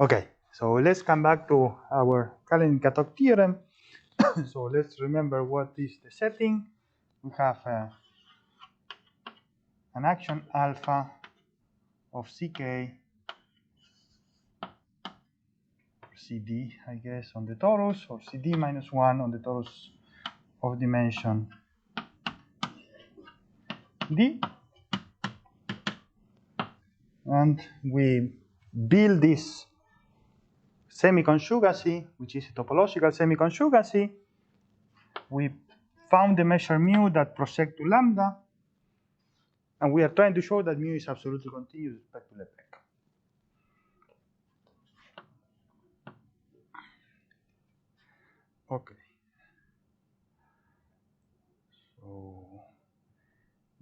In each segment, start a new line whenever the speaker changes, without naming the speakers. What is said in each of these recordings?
Okay, so let's come back to our Kalinin-Katok theorem. So let's remember what is the setting. We have an action alpha of ck CD, I guess, on the torus, or CD minus 1 on the torus of dimension D. And we build this semiconjugacy, which is a topological semiconjugacy. We found the measure mu that prosect to lambda, and we are trying to show that mu is absolutely continuous with respect to Lebesgue. Okay. So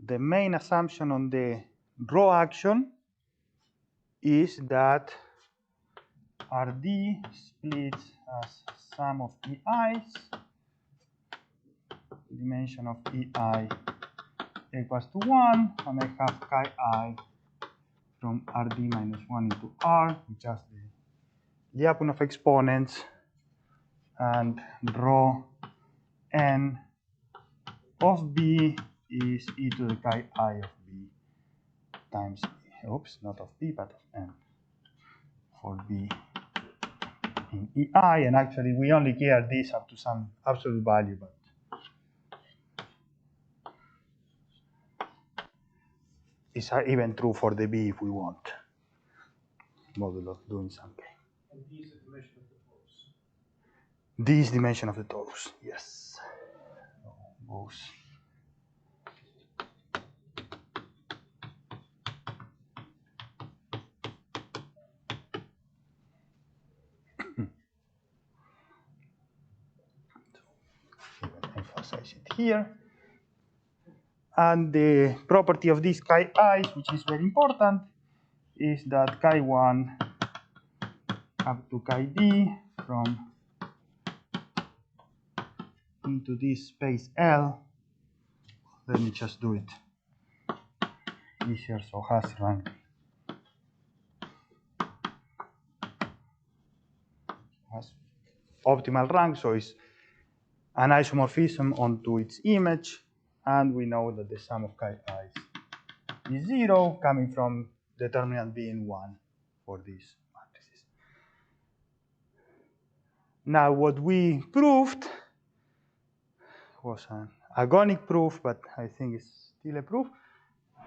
the main assumption on the rho action is that Rd splits as sum of EI's, dimension of EI equals to 1, and I have chi I from Rd minus 1 into R, which is the Lyapunov exponents, and rho n of B is e to the chi I of B times, oops, not of B, but of n for B in EI, and actually we only care this up to some absolute value, but it's even true for the B if we want, modulo doing something.
And D is the dimension of the torus.
D is dimension of the torus, yes. Goes. Emphasize it here. And the property of these chi i's, which is very important, is that chi 1 up to chi d from into this space L. Let me just do it easier, so has rank. Has optimal rank, so it's an isomorphism onto its image, and we know that the sum of chi i's is 0, coming from determinant being 1 for these matrices. Now, what we proved was an agonic proof, but I think it's still a proof,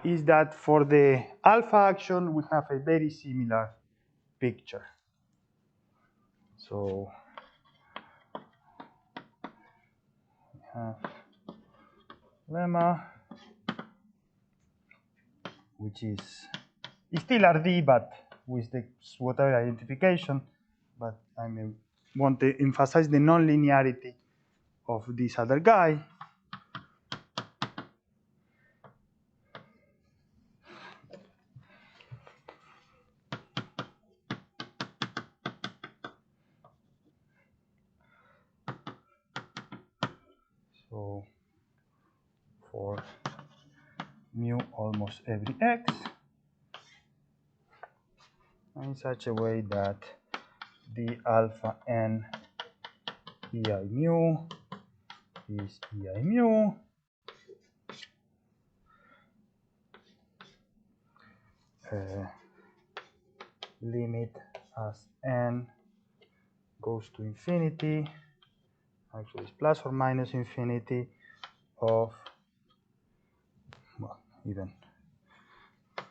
is that for the alpha action, we have a very similar picture. So we have lemma, which is still RD, but with the whatever identification. But I want to emphasize the nonlinearity of this other guy. So for mu almost every x, in such a way that the alpha n ei mu is ei mu, limit as n goes to infinity, actually it's plus or minus infinity, of, well, even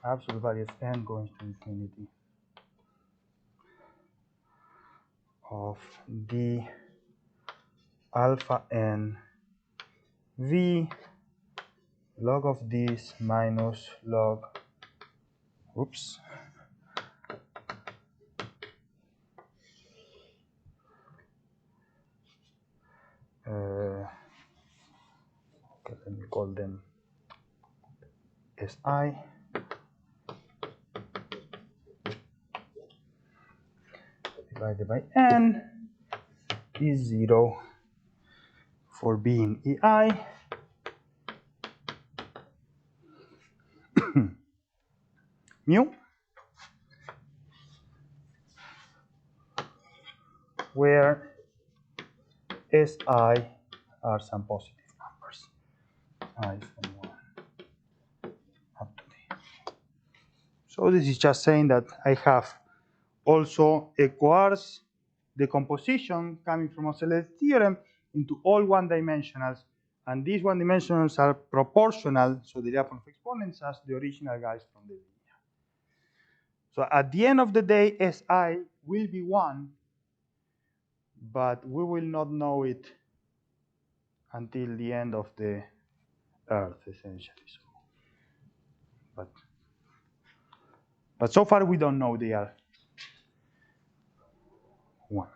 absolute value of n going to infinity of d alpha n v log of this minus log, oops, okay, let me call them SI divided by n is 0 for being EI. Mu where Si are some positive numbers. I from 1 up to D. So this is just saying that I have also a coarse decomposition coming from Osselet's theorem into all one-dimensionals, and these one-dimensionals are proportional, so the Lyapunov exponents as the original guys from the linear. So at the end of the day, Si will be 1, but we will not know it until the end of the Earth, essentially. So, but so far we don't know they are 1.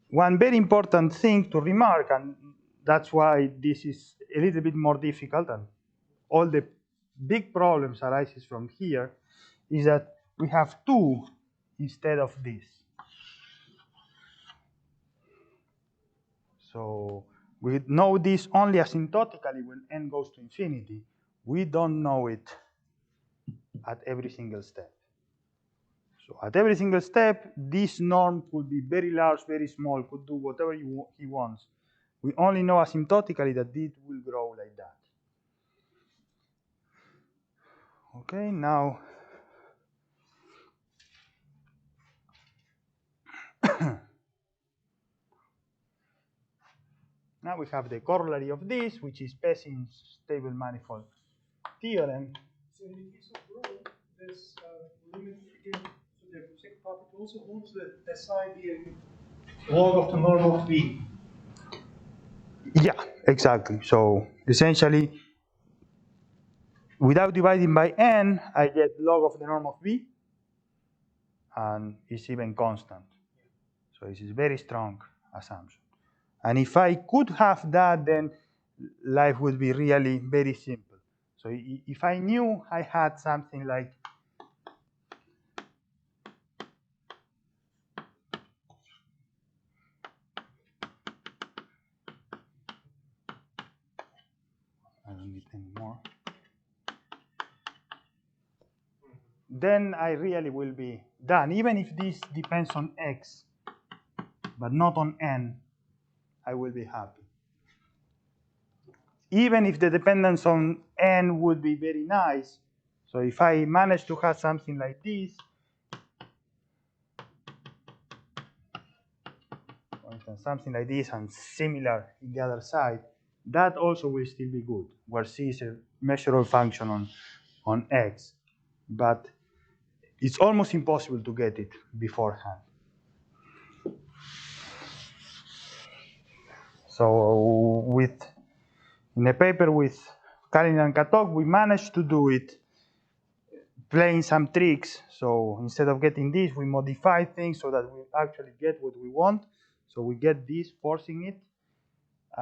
One very important thing to remark, and that's why this is a little bit more difficult, and all the big problems arises from here, is that we have 2 instead of this. So we know this only asymptotically when n goes to infinity. We don't know it at every single step. So at every single step, this norm could be very large, very small, could do whatever he wants. We only know asymptotically that it will grow like that. Okay, now now we have the corollary of this, which is Pesin's stable manifold theorem.
So in the case of rho, this limit again, so the second property also holds that SI being log of the norm of V.
Yeah, exactly. So essentially, without dividing by n, I get log of the norm of V, and it's even constant. So this is a very strong assumption. And if I could have that, then life would be really very simple. So if I knew I had something like I don't need any more, then I really will be done. Even if this depends on x, but not on n, I will be happy. Even if the dependence on n would be very nice, so if I manage to have something like this, for instance, something like this and similar in the other side, that also will still be good, where c is a measurable function on x. But it's almost impossible to get it beforehand. So in a paper with Kalinin-Katok, we managed to do it playing some tricks. So instead of getting this, we modify things so that we actually get what we want. So we get this, forcing it,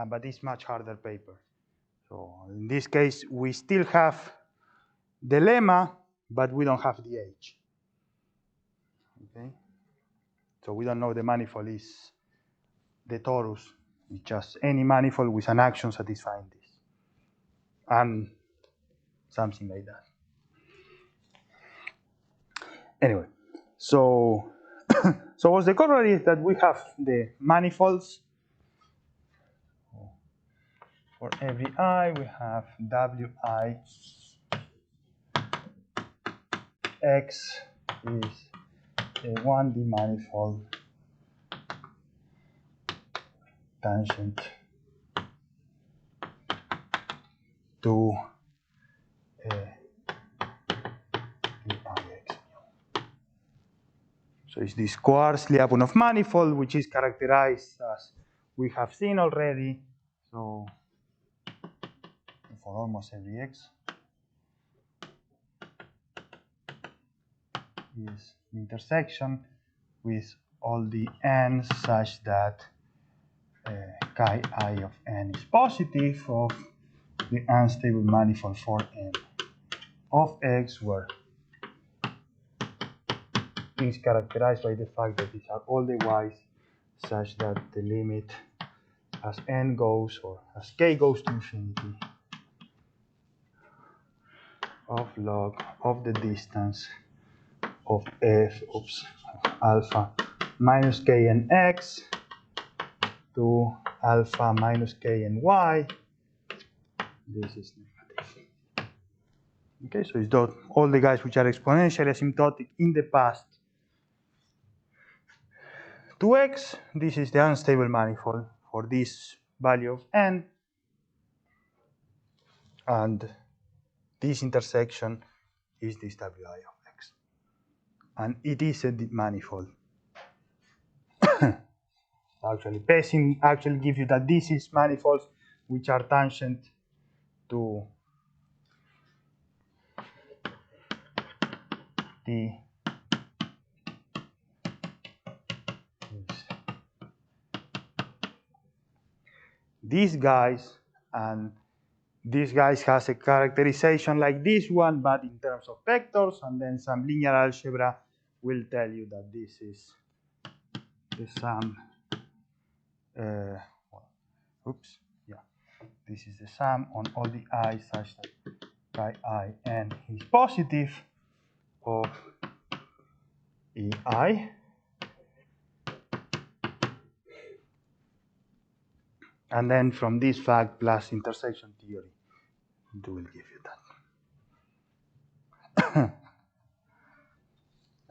but it's much harder paper. So in this case, we still have the lemma, but we don't have the h. Okay? So we don't know the manifold is the torus. It's just any manifold with an action satisfying this. And something like that. Anyway, so what's the corollary is that we have the manifolds. For every I, we have Wi x is a 1D manifold tangent to Ix. So it's this coarse Lyapunov manifold, which is characterized as we have seen already. So for almost every x is the intersection with all the n's such that chi I of n is positive of the unstable manifold for n of x, where it is characterized by the fact that these are all the y's such that the limit as n goes, or as k goes to infinity, of log of the distance of f of alpha minus k and x to alpha minus k and y. This is negative. Okay, so it's all the guys which are exponentially asymptotic in the past to x. This is the unstable manifold for this value of n, and this intersection is this wi of x, and it is a manifold. Actually, Pesin actually gives you that this is manifolds which are tangent to these guys, and these guys has a characterization like this one, but in terms of vectors, and then some linear algebra will tell you that this is the sum. This is the sum on all the I such that chi I n is positive of EI. And then from this fact plus intersection theory, it will give you that.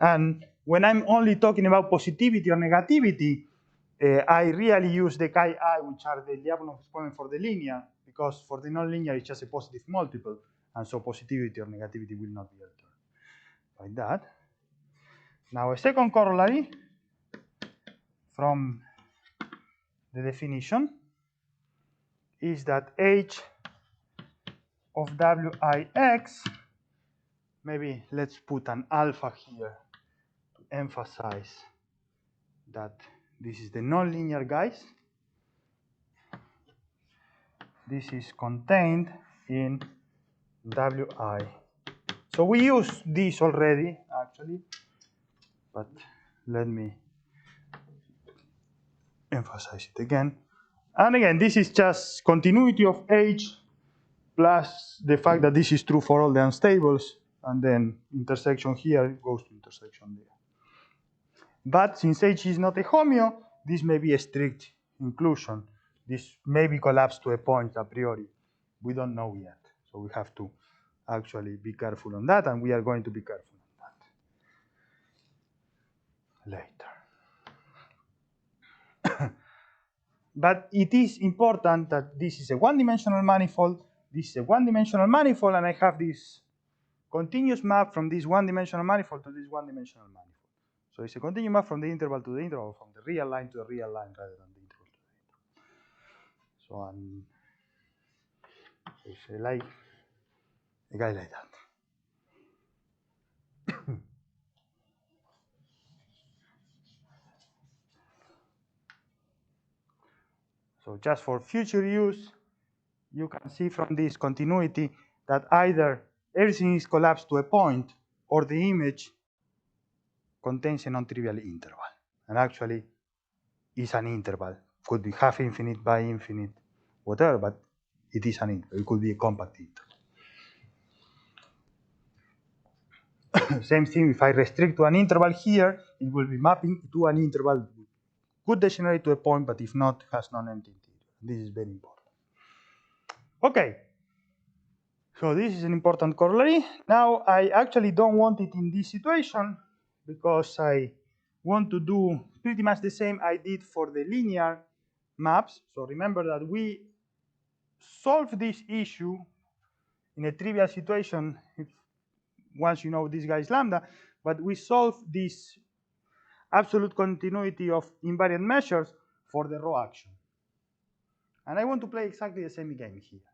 And when I'm only talking about positivity or negativity, I really use the chi I, which are the Lyapunov exponent for the linear, because for the nonlinear it's just a positive multiple, and so positivity or negativity will not be altered by that. Now a second corollary from the definition is that h of Wix, maybe let's put an alpha here to emphasize that this is the nonlinear guys. This is contained in Wi. So we use this already, actually, but let me emphasize it again. And again, this is just continuity of H plus the fact that this is true for all the unstables, and then intersection here goes to intersection there. But since H is not a homeo, this may be a strict inclusion. This may be collapsed to a point a priori. We don't know yet. So we have to actually be careful on that, and we are going to be careful on that later. But it is important that this is a one-dimensional manifold, this is a one-dimensional manifold, and I have this continuous map from this one-dimensional manifold to this one-dimensional manifold. So it's a continuous map from the interval to the interval, from the real line to the real line rather than the interval to the interval. So it's like a guy like that. So just for future use, you can see from this continuity that either everything is collapsed to a point or the image contains a non-trivial interval. And actually, is an interval. Could be half infinite, by infinite, whatever, but it is an interval. It could be a compact interval. Same thing, if I restrict to an interval here, it will be mapping to an interval. Could degenerate to a point, but if not, has non-empty interior. This is very important. Okay. So this is an important corollary. Now, I actually don't want it in this situation because I want to do pretty much the same I did for the linear maps. So remember that we solve this issue in a trivial situation once you know this guy is lambda, but we solve this absolute continuity of invariant measures for the row action. And I want to play exactly the same game here.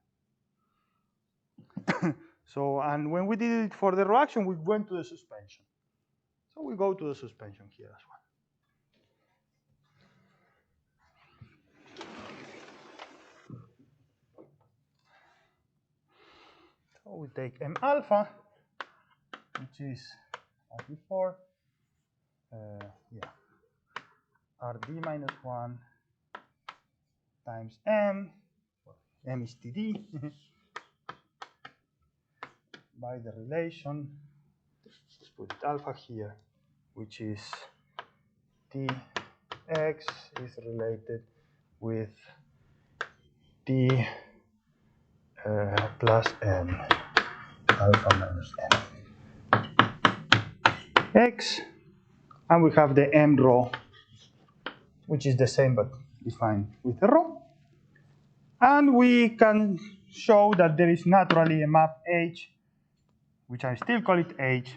So, and when we did it for the row action, we went to the suspension. So we go to the suspension here as well. So we take M alpha, which is as before, Rd minus 1 times M is Td, by the relation, let's put alpha here, which is Tx is related with T plus n alpha minus n x, and we have the m rho, which is the same but defined with a rho. And we can show that there is naturally a map H, which I still call it H,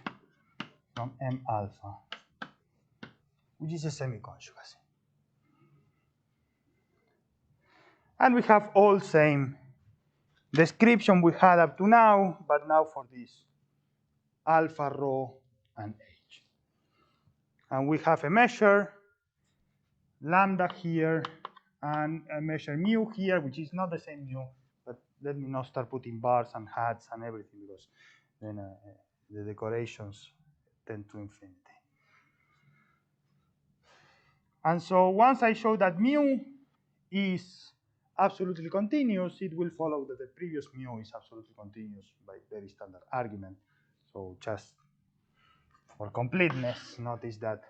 from M alpha, which is a semiconjugacy. And we have all same description we had up to now, but now for this alpha, rho, and H. And we have a measure lambda here and a measure mu here, which is not the same mu, but let me not start putting bars and hats and everything, because then the decorations tend to infinity. And so once I show that mu is absolutely continuous, it will follow that the previous mu is absolutely continuous by very standard argument. So just for completeness, notice that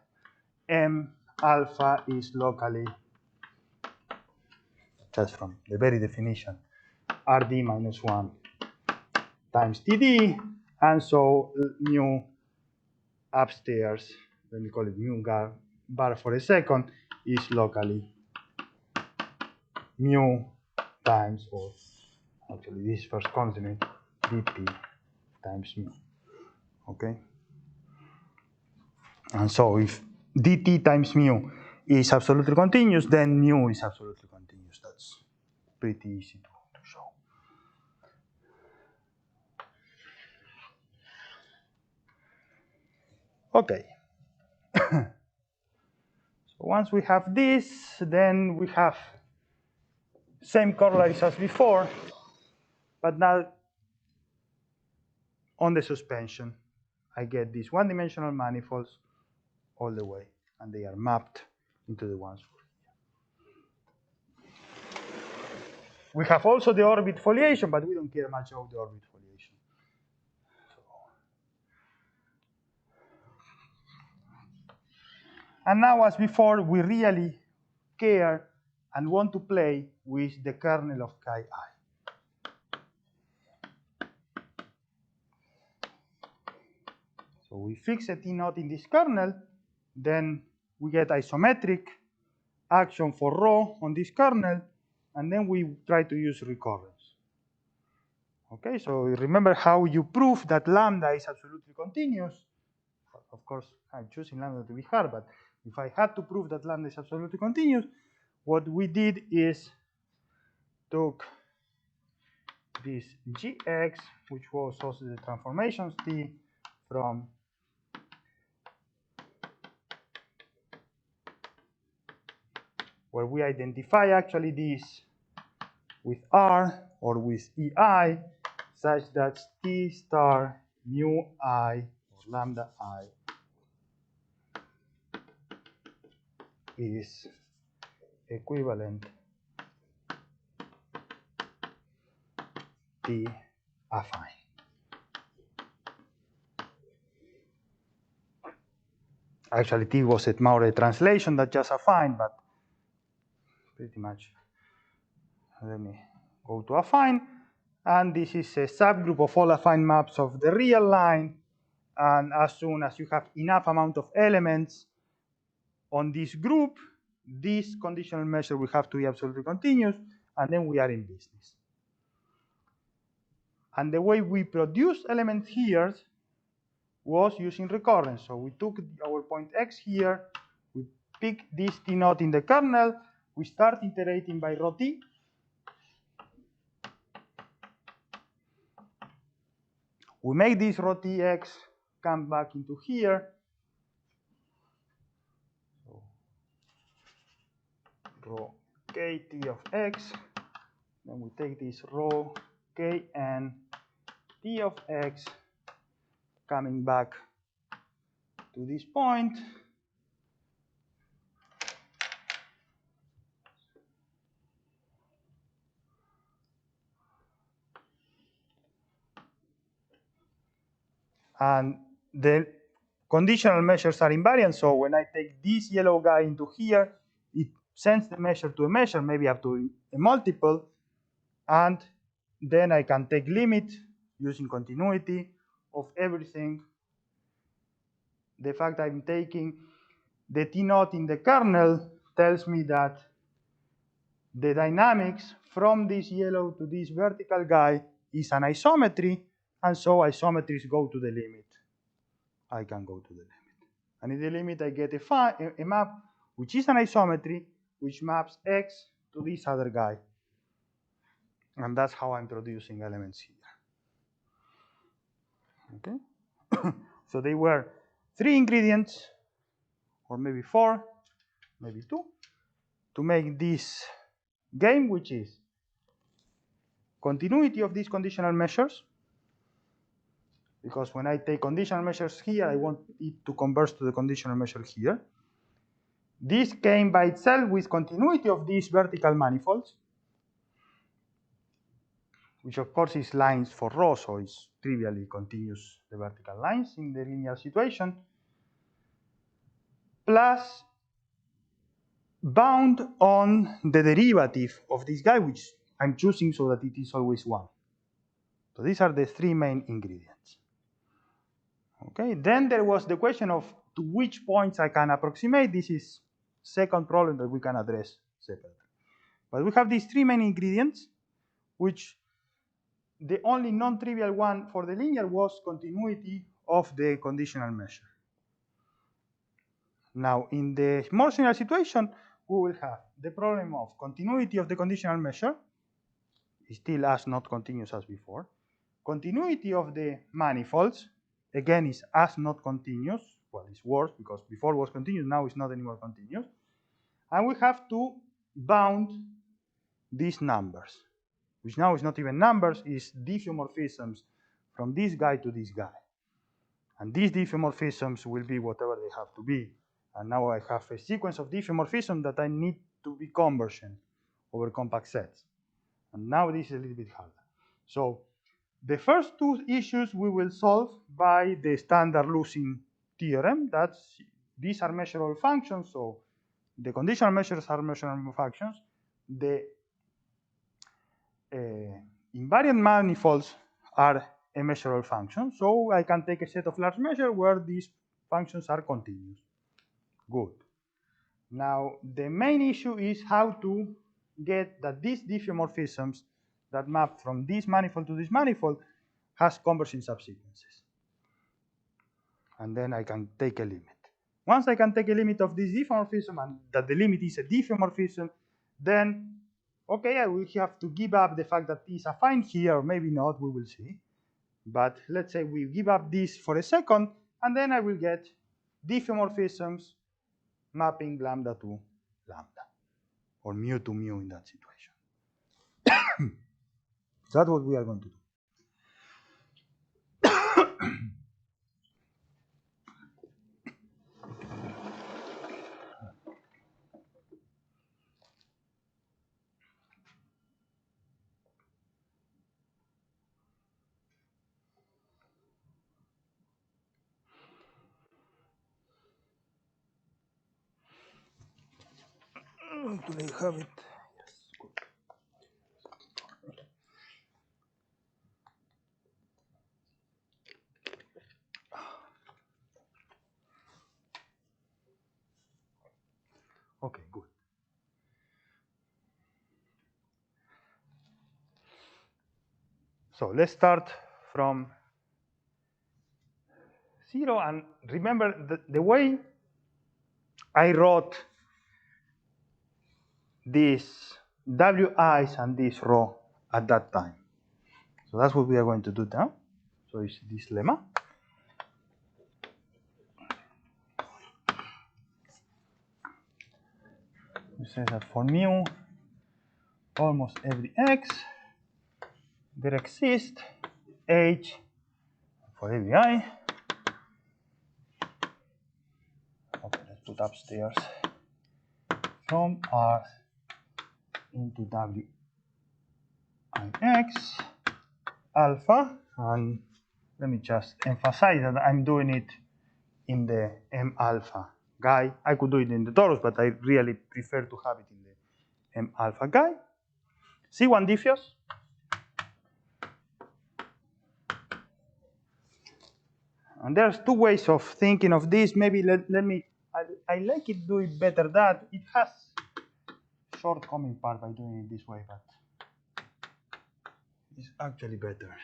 M alpha is locally, just from the very definition, Rd minus 1 times Td, and so mu upstairs, let me call it mu bar for a second, is locally mu times, or actually this first constant, dt times mu, okay? And so if dt times mu is absolutely continuous, then mu is absolutely continuous. That's pretty easy to show. Okay. So once we have this, then we have same corollaries as before, but now on the suspension, I get these one-dimensional manifolds all the way, and they are mapped into the ones for here. We have also the orbit foliation, but we don't care much about the orbit foliation. And now, as before, we really care and want to play with the kernel of chi I. So we fix a T naught in this kernel, then we get isometric action for rho on this kernel, and then we try to use recurrence. Okay, so remember how you prove that lambda is absolutely continuous. Of course, I'm choosing lambda to be hard, but if I had to prove that lambda is absolutely continuous, what we did is took this gx, which was also the transformations t from where we identify actually this with R or with EI, such that T star mu I or lambda I is equivalent T affine. Actually, T was more a translation than just affine, but pretty much. Let me go to affine, and this is a subgroup of all affine maps of the real line. And as soon as you have enough amount of elements on this group, this conditional measure will have to be absolutely continuous, and then we are in business. And the way we produce elements here was using recurrence. So we took our point x here, we pick this T naught in the kernel, we start iterating by rho t. We make this rho tx come back into here. So rho kt of x. Then we take this rho kn t of x coming back to this point. And the conditional measures are invariant, so when I take this yellow guy into here, it sends the measure to a measure, maybe up to a multiple, and then I can take limit using continuity of everything. The fact I'm taking the T naught in the kernel tells me that the dynamics from this yellow to this vertical guy is an isometry, and so isometries go to the limit. I can go to the limit. And in the limit, I get a map which is an isometry, which maps X to this other guy. And that's how I'm producing elements here. Okay? So they were 3 ingredients, or maybe 4, maybe 2, to make this game, which is continuity of these conditional measures, because when I take conditional measures here, I want it to converge to the conditional measure here. This came by itself with continuity of these vertical manifolds, which of course is lines for rho, so it's trivially continuous, the vertical lines in the linear situation, plus bound on the derivative of this guy, which I'm choosing so that it is always 1. So these are the 3 main ingredients. Okay, then there was the question of to which points I can approximate. This is second problem that we can address separately. But we have these 3 main ingredients, which the only non-trivial one for the linear was continuity of the conditional measure. Now, in the more general situation, we will have the problem of continuity of the conditional measure, still as not continuous as before. Continuity of the manifolds, again, is as not continuous. Well, it's worse because before it was continuous, now it's not anymore continuous. And we have to bound these numbers, which now is not even numbers, is diffeomorphisms from this guy to this guy. And these diffeomorphisms will be whatever they have to be. And now I have a sequence of diffeomorphisms that I need to be convergent over compact sets. And now this is a little bit harder. So the first 2 issues we will solve by the standard Lucin theorem. These are measurable functions, so the conditional measures are measurable functions. The invariant manifolds are a measurable function, so I can take a set of large measures where these functions are continuous. Good. Now, the main issue is how to get that these diffeomorphisms that map from this manifold to this manifold has converging subsequences. And then I can take a limit. Once I can take a limit of this diffeomorphism and that the limit is a diffeomorphism, then, okay, I will have to give up the fact that it's affine here, or maybe not, we will see. But let's say we give up this for a second, and then I will get diffeomorphisms mapping lambda to lambda, or mu to mu in that situation. That's what we are going to do. Do they have it? Yes, good. Okay, good. So let's start from 0, and remember the way I wrote these wi's and this rho at that time. So that's what we are going to do now. So it's this lemma. We say that for mu, almost every x, there exists h for every I. Okay, let's put upstairs from R into W I x alpha, and let me just emphasize that I'm doing it in the M alpha guy. I could do it in the torus, but I really prefer to have it in the M alpha guy. C1 diffuse. And there's two ways of thinking of this. Maybe I like it, do it better that. It has shortcoming part by doing it this way, but it's actually better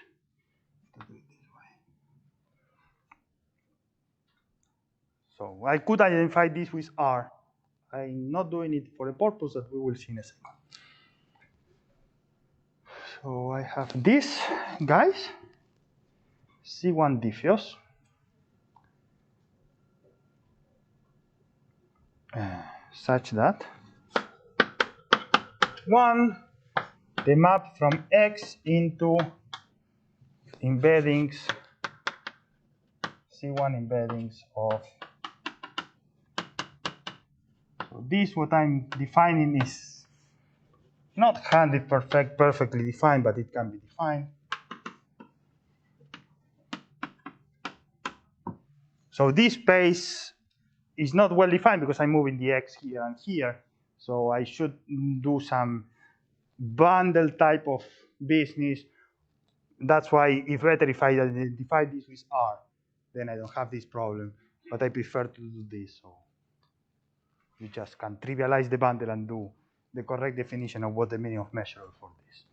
to do it this way. So I could identify this with R. I'm not doing it for a purpose that we will see in a second. So I have this, guys, C1 diffuse. Such that 1, the map from X into embeddings, C1 embeddings of, so this what I'm defining is not 100% perfectly defined, but it can be defined. So this space is not well defined because I'm moving the X here and here. So I should do some bundle type of business. That's why it's better if I identify this with R, then I don't have this problem. But I prefer to do this. So you just can trivialize the bundle and do the correct definition of what the meaning of measurable for this.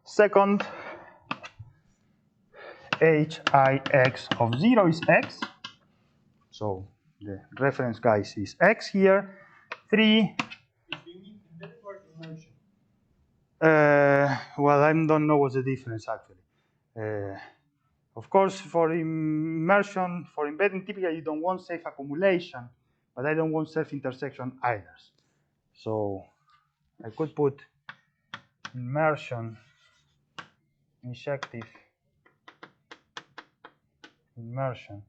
Second, Hix of 0 is X. So the reference, guys, is X here. 3. Well, I don't know what's the difference actually. Of course, for immersion, for embedding, typically you don't want self-accumulation, but I don't want self-intersection either. So I could put immersion, injective immersion.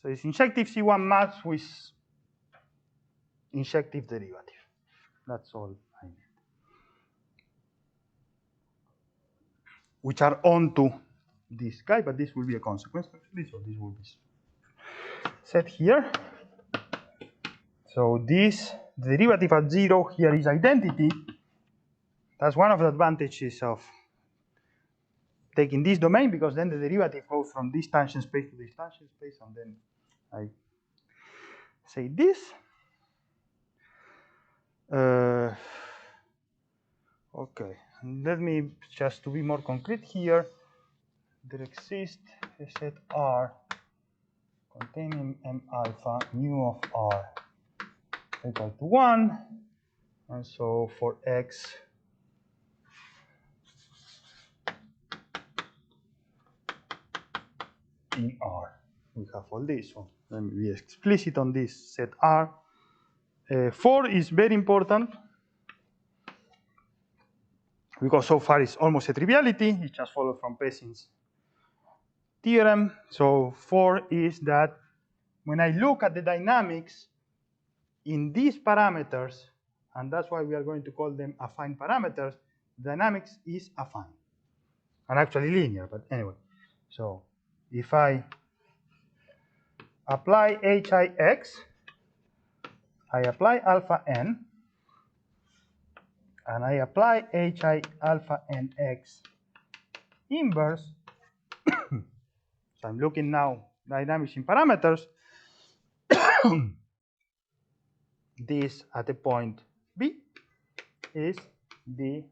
So it's injective C1 maps with injective derivative. That's all I need. Which are onto this guy, but this will be a consequence actually, so this will be set here. So this derivative at 0 here is identity. That's one of the advantages of taking this domain, because then the derivative goes from this tangent space to this tangent space, and then I say this. Okay, let me just to be more concrete here. There exists a set R containing M alpha mu of R equal to 1, and so for X in R, we have all this. So let me be explicit on this set R. 4 is very important because so far it's almost a triviality. It just follows from Pesin's theorem. So 4 is that when I look at the dynamics in these parameters, and that's why we are going to call them affine parameters, dynamics is affine. And actually linear, but anyway. So if I apply Hix, I apply alpha n, and I apply Hi alpha nx inverse. So I'm looking now dynamics in parameters. This at the point B is the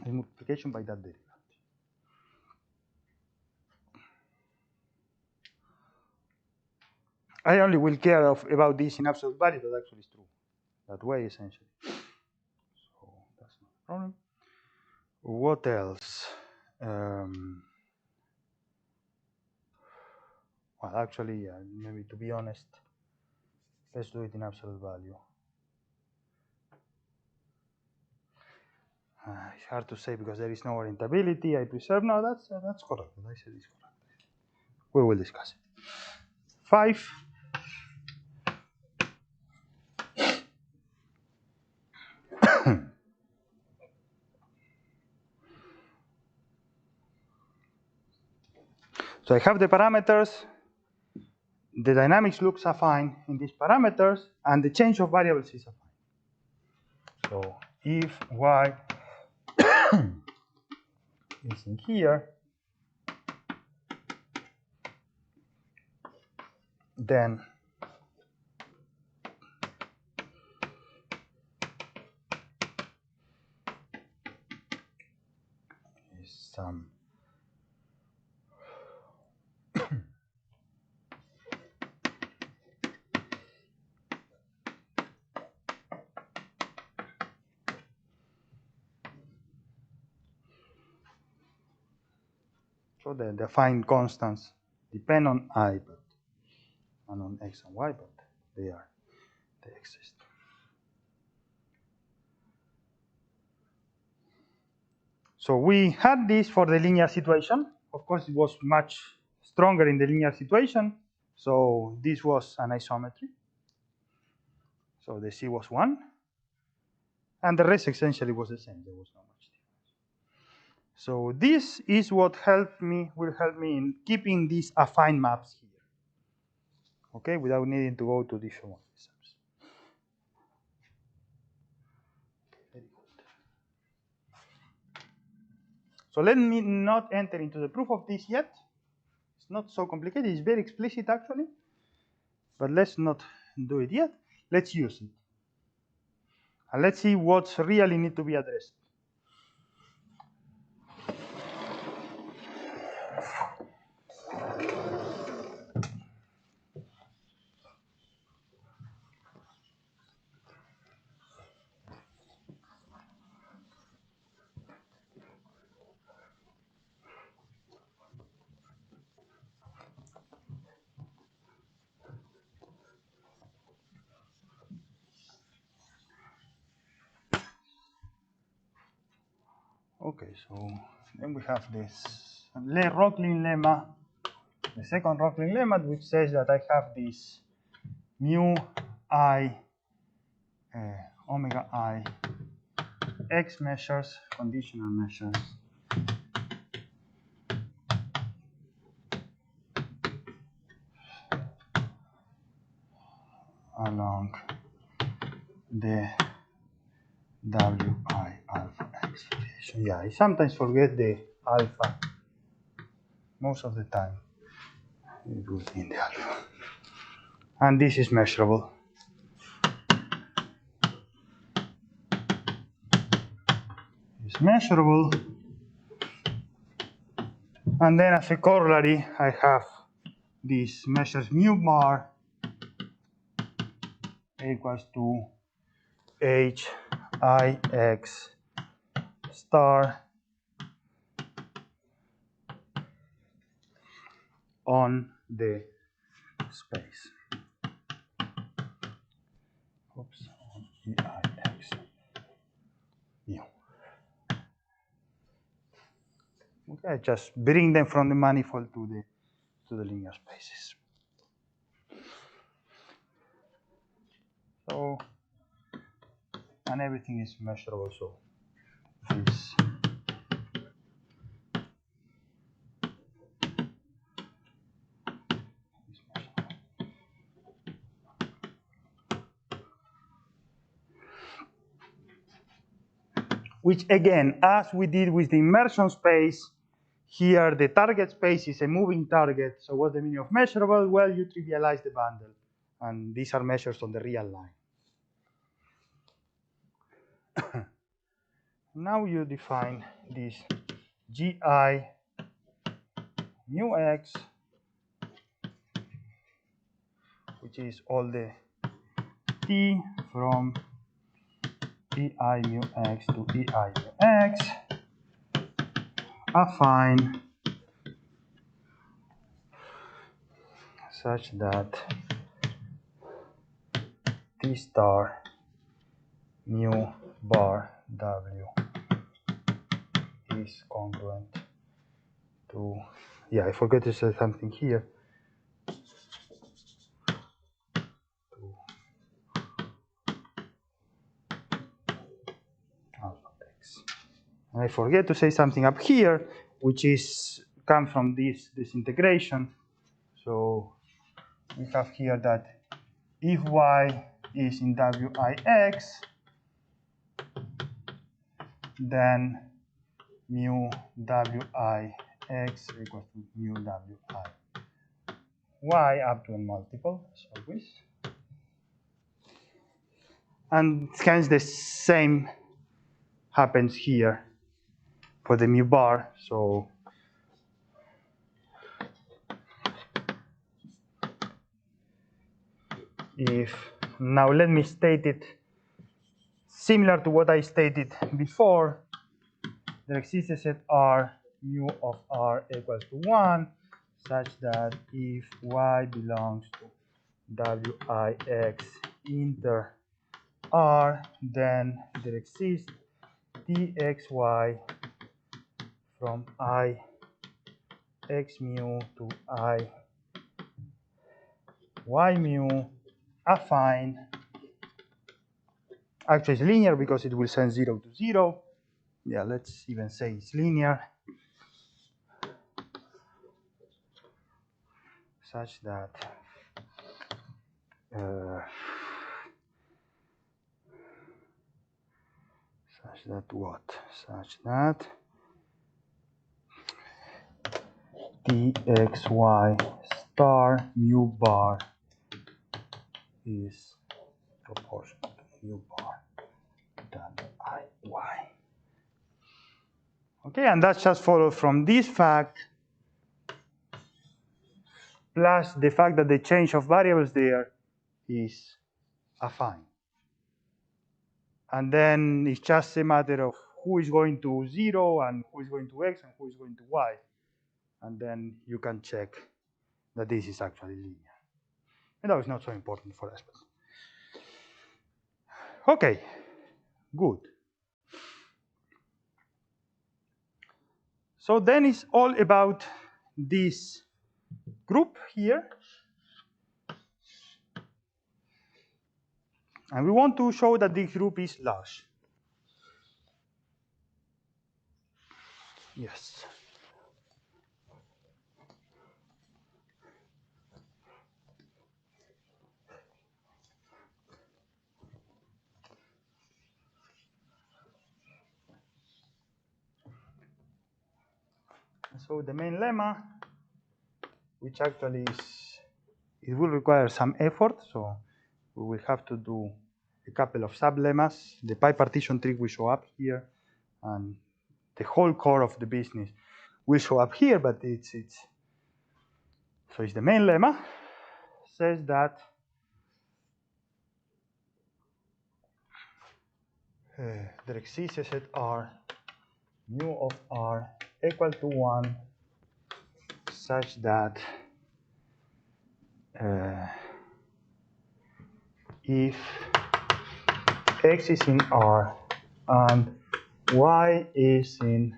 multiplication by that derivative. I only will care about this in absolute value, but actually it's true. That way, essentially. So that's not a problem. What else? Well, actually, yeah, maybe to be honest, let's do it in absolute value. It's hard to say because there is no orientability. I preserve. No, that's correct. I said it's correct. We will discuss it. 5. So I have the parameters. The dynamics looks affine in these parameters, and the change of variables is affine. So if y is in here, then is some so the affine constants depend on I, but and on x and y, but they exist. So we had this for the linear situation. Of course, it was much stronger in the linear situation. So this was an isometry. So the C was 1. And the rest essentially was the same. There was not much difference. So this is what will help me in keeping these affine maps here. Okay, without needing to go to different ones. Very good. So let me not enter into the proof of this yet. It's not so complicated. It's very explicit actually. But let's not do it yet. Let's use it. And let's see what's really need to be addressed. Okay, so then we have this Rokhlin lemma, the second Rokhlin lemma, which says that I have this mu I omega I x measures, conditional measures, along the Wi alpha x foliation. Yeah, I sometimes forget the alpha. Most of the time, it will be in the alpha. And this is measurable. It's measurable. And then as a corollary, I have this measures mu bar equals to h I x star on the space. Oops, on EIX mu. Okay, just bring them from the manifold to the linear spaces. So, and everything is measurable. So this is measurable. Which again, as we did with the immersion space, here the target space is a moving target. So what's the meaning of measurable? Well, you trivialize the bundle. And these are measures on the real line. Now you define this gi mu x, which is all the t from ei mu x to ei mu x, affine such that t star mu bar w is congruent to, yeah, I forgot to say something here. Alpha x. And I forget to say something up here, which is comes from this integration. So we have here that if y is in Wix, then mu Wix equals to mu Wi up to a multiple, as always. And hence the same happens here for the mu bar. So if now let me state it similar to what I stated before, there exists a set R mu of R equals to 1 such that if y belongs to Wix inter R, then there exists dxy from I x mu to I y mu affine. Actually, it's linear because it will send 0 to 0. Yeah, let's even say it's linear, such that what? Such that dxy star mu bar is proportional to mu bar Wiy. Okay, and that just follows from this fact, plus the fact that the change of variables there is affine. And then it's just a matter of who is going to 0 and who is going to x and who is going to y. And then you can check that this is actually linear. And that is not so important for us. Okay, good. So then it's all about this group here. And we want to show that this group is large. Yes. So the main lemma, which actually is, it will require some effort, so we will have to do a couple of sub-lemmas. The bipartition trick will show up here, and the whole core of the business will show up here, but it's the main lemma, says that there exists a set R mu of R equal to 1 such that if x is in R and y is in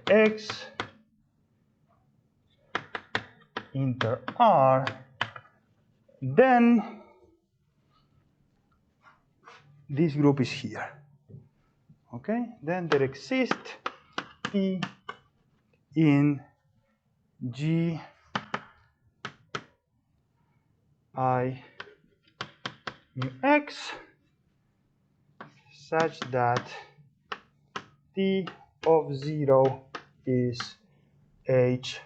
Wix inter R, then this group is here. Okay, then there exists T in G I mu x such that T of 0 is H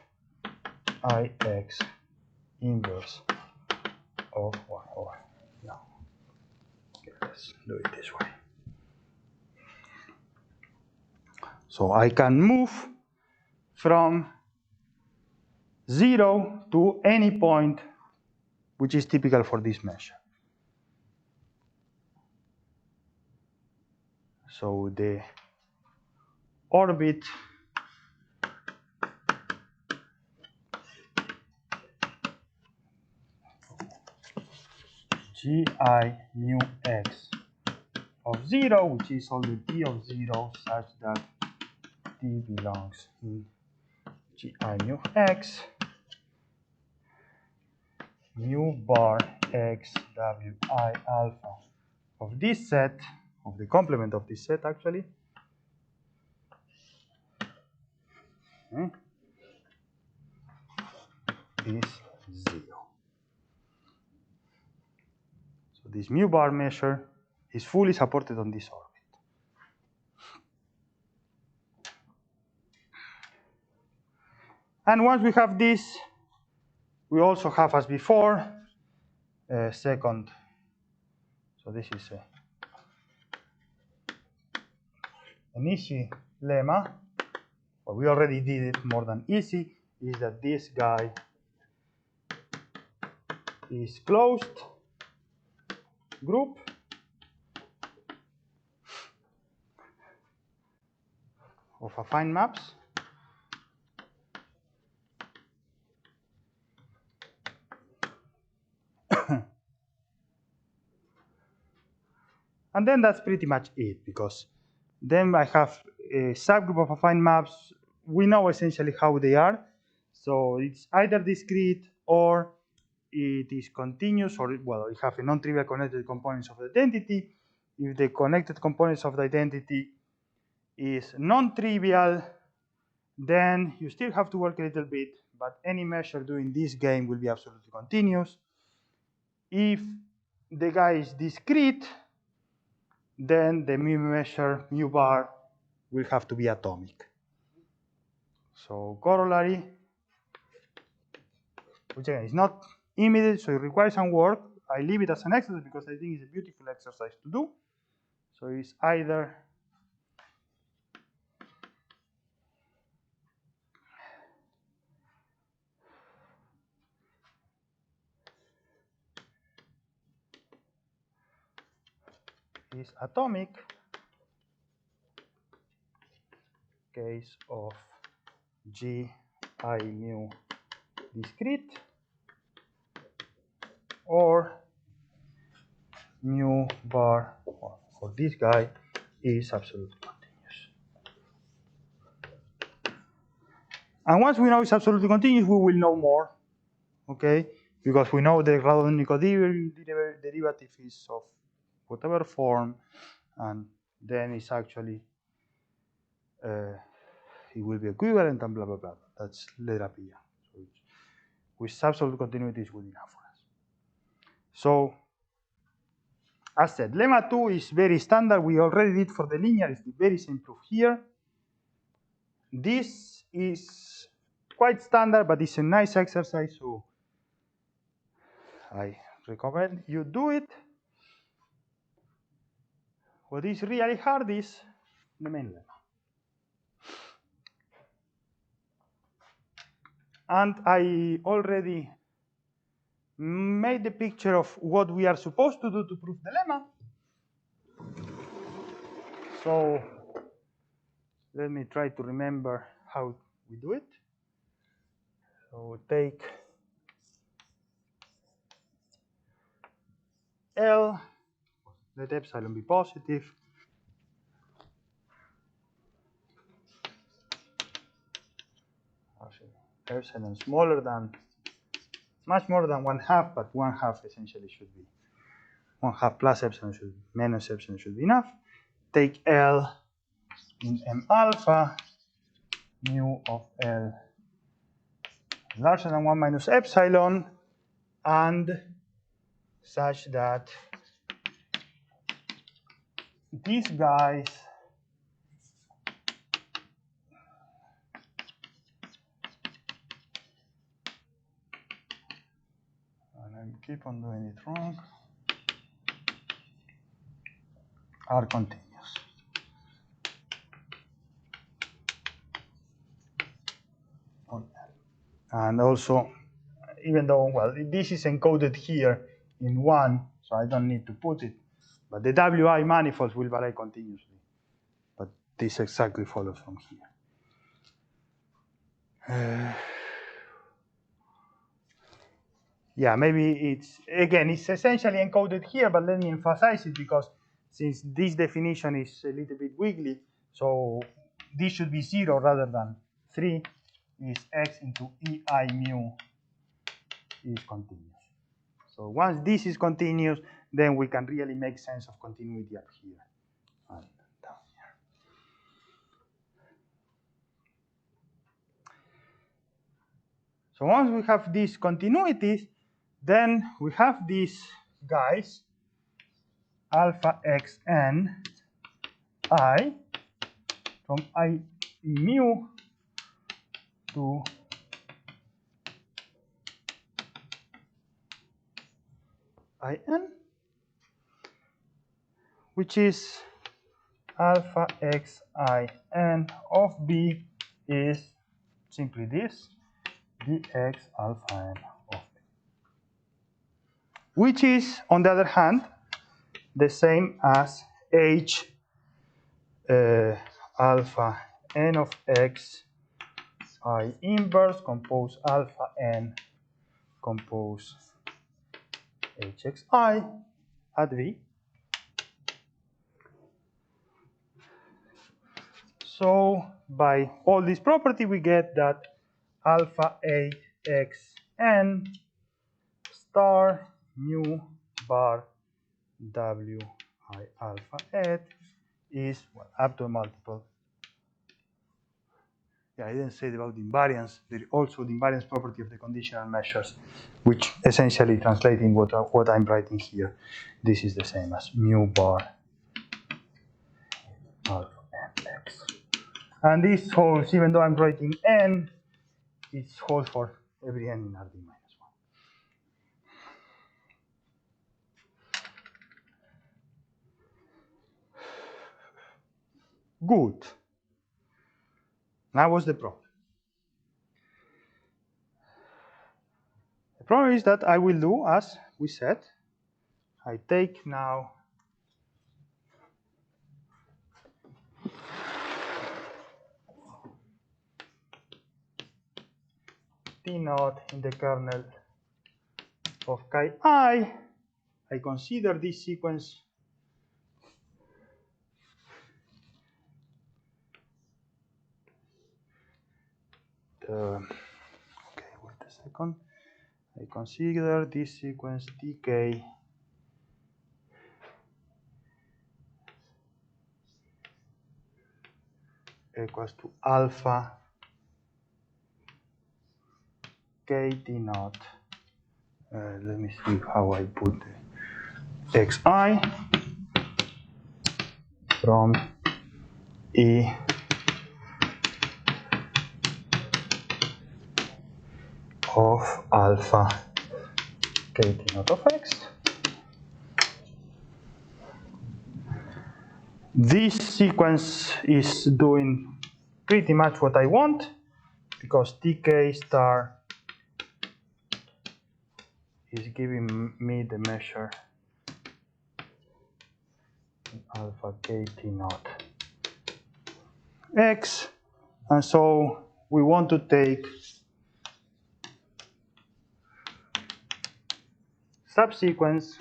I x inverse of 1 or no. Okay, let's do it this way. So I can move from 0 to any point which is typical for this measure. So the orbit Gi mu x of 0, which is all the t of 0 such that t belongs in gi mu x, mu bar x wi alpha of this set, of the complement of this set actually, is 0. So this mu bar measure is fully supported on this orbit. And once we have this, we also have, as before, a second. So this is an easy lemma. Well, we already did it more than easy, is that this guy is closed group of affine maps. And then that's pretty much it, because then I have a subgroup of affine maps. We know essentially how they are. So it's either discrete or it is continuous, or, well, you have a non-trivial connected components of the identity. If the connected components of the identity is non-trivial, then you still have to work a little bit, but any measure doing this game will be absolutely continuous. If the guy is discrete, then the mu measure, mu bar, will have to be atomic. So corollary, which again is not immediate, so it requires some work. I leave it as an exercise because I think it's a beautiful exercise to do. So it's either is atomic case of gi mu discrete, or mu bar for this guy is absolutely continuous. And once we know it's absolutely continuous, we will know more, okay? Because we know the Radon-Nikodym derivative is of whatever form, and then it's actually it will be equivalent and blah blah blah. That's letter P. So with absolute continuity is good enough for us. So as said, lemma 2 is very standard. We already did for the linear. It's the very same proof here. This is quite standard, but it's a nice exercise, so I recommend you do it. What is really hard is the main lemma. And I already made the picture of what we are supposed to do to prove the lemma. So let me try to remember how we do it. So take L, let epsilon be positive. Epsilon smaller than, much more than 1/2, but 1/2 essentially should be, 1/2 plus epsilon should be, minus epsilon should be enough. Take L in M alpha, mu of L larger than 1 minus epsilon, and such that these guys I keep on doing it wrong, are continuous. And also, even though, well, this is encoded here in 1, so I don't need to put it, but the Wi manifolds will vary continuously. But this exactly follows from here. Yeah, maybe it's, again, it's essentially encoded here, but let me emphasize it because since this definition is a little bit wiggly, so this should be 0 rather than 3, is x into ei mu is continuous. So once this is continuous, then we can really make sense of continuity up here and down here. So once we have these continuities, then we have these guys, alpha xn I from I mu to in, which is alpha xin of b is simply this, dx alpha n of b, which is, on the other hand, the same as h alpha n of x I inverse compose alpha n compose hxi at v. So by all this property, we get that alpha a x n star mu bar w I alpha et is, well, up to a multiple. Yeah, I didn't say about the invariance. There is also the invariance property of the conditional measures, which essentially translating what I'm writing here. This is the same as mu bar alpha n x. And this holds, even though I'm writing n, it holds for every n in Rd minus 1. Good. Now what's the problem? The problem is that I will do as we said. I take now T naught in the kernel of chi I. I consider this sequence okay, wait a second. I consider this sequence tk equals to alpha k t naught. Let me see how I put the xi from e of alpha k t naught of x. This sequence is doing pretty much what I want, because tk star is giving me the measure alpha k t naught x, and so we want to take subsequence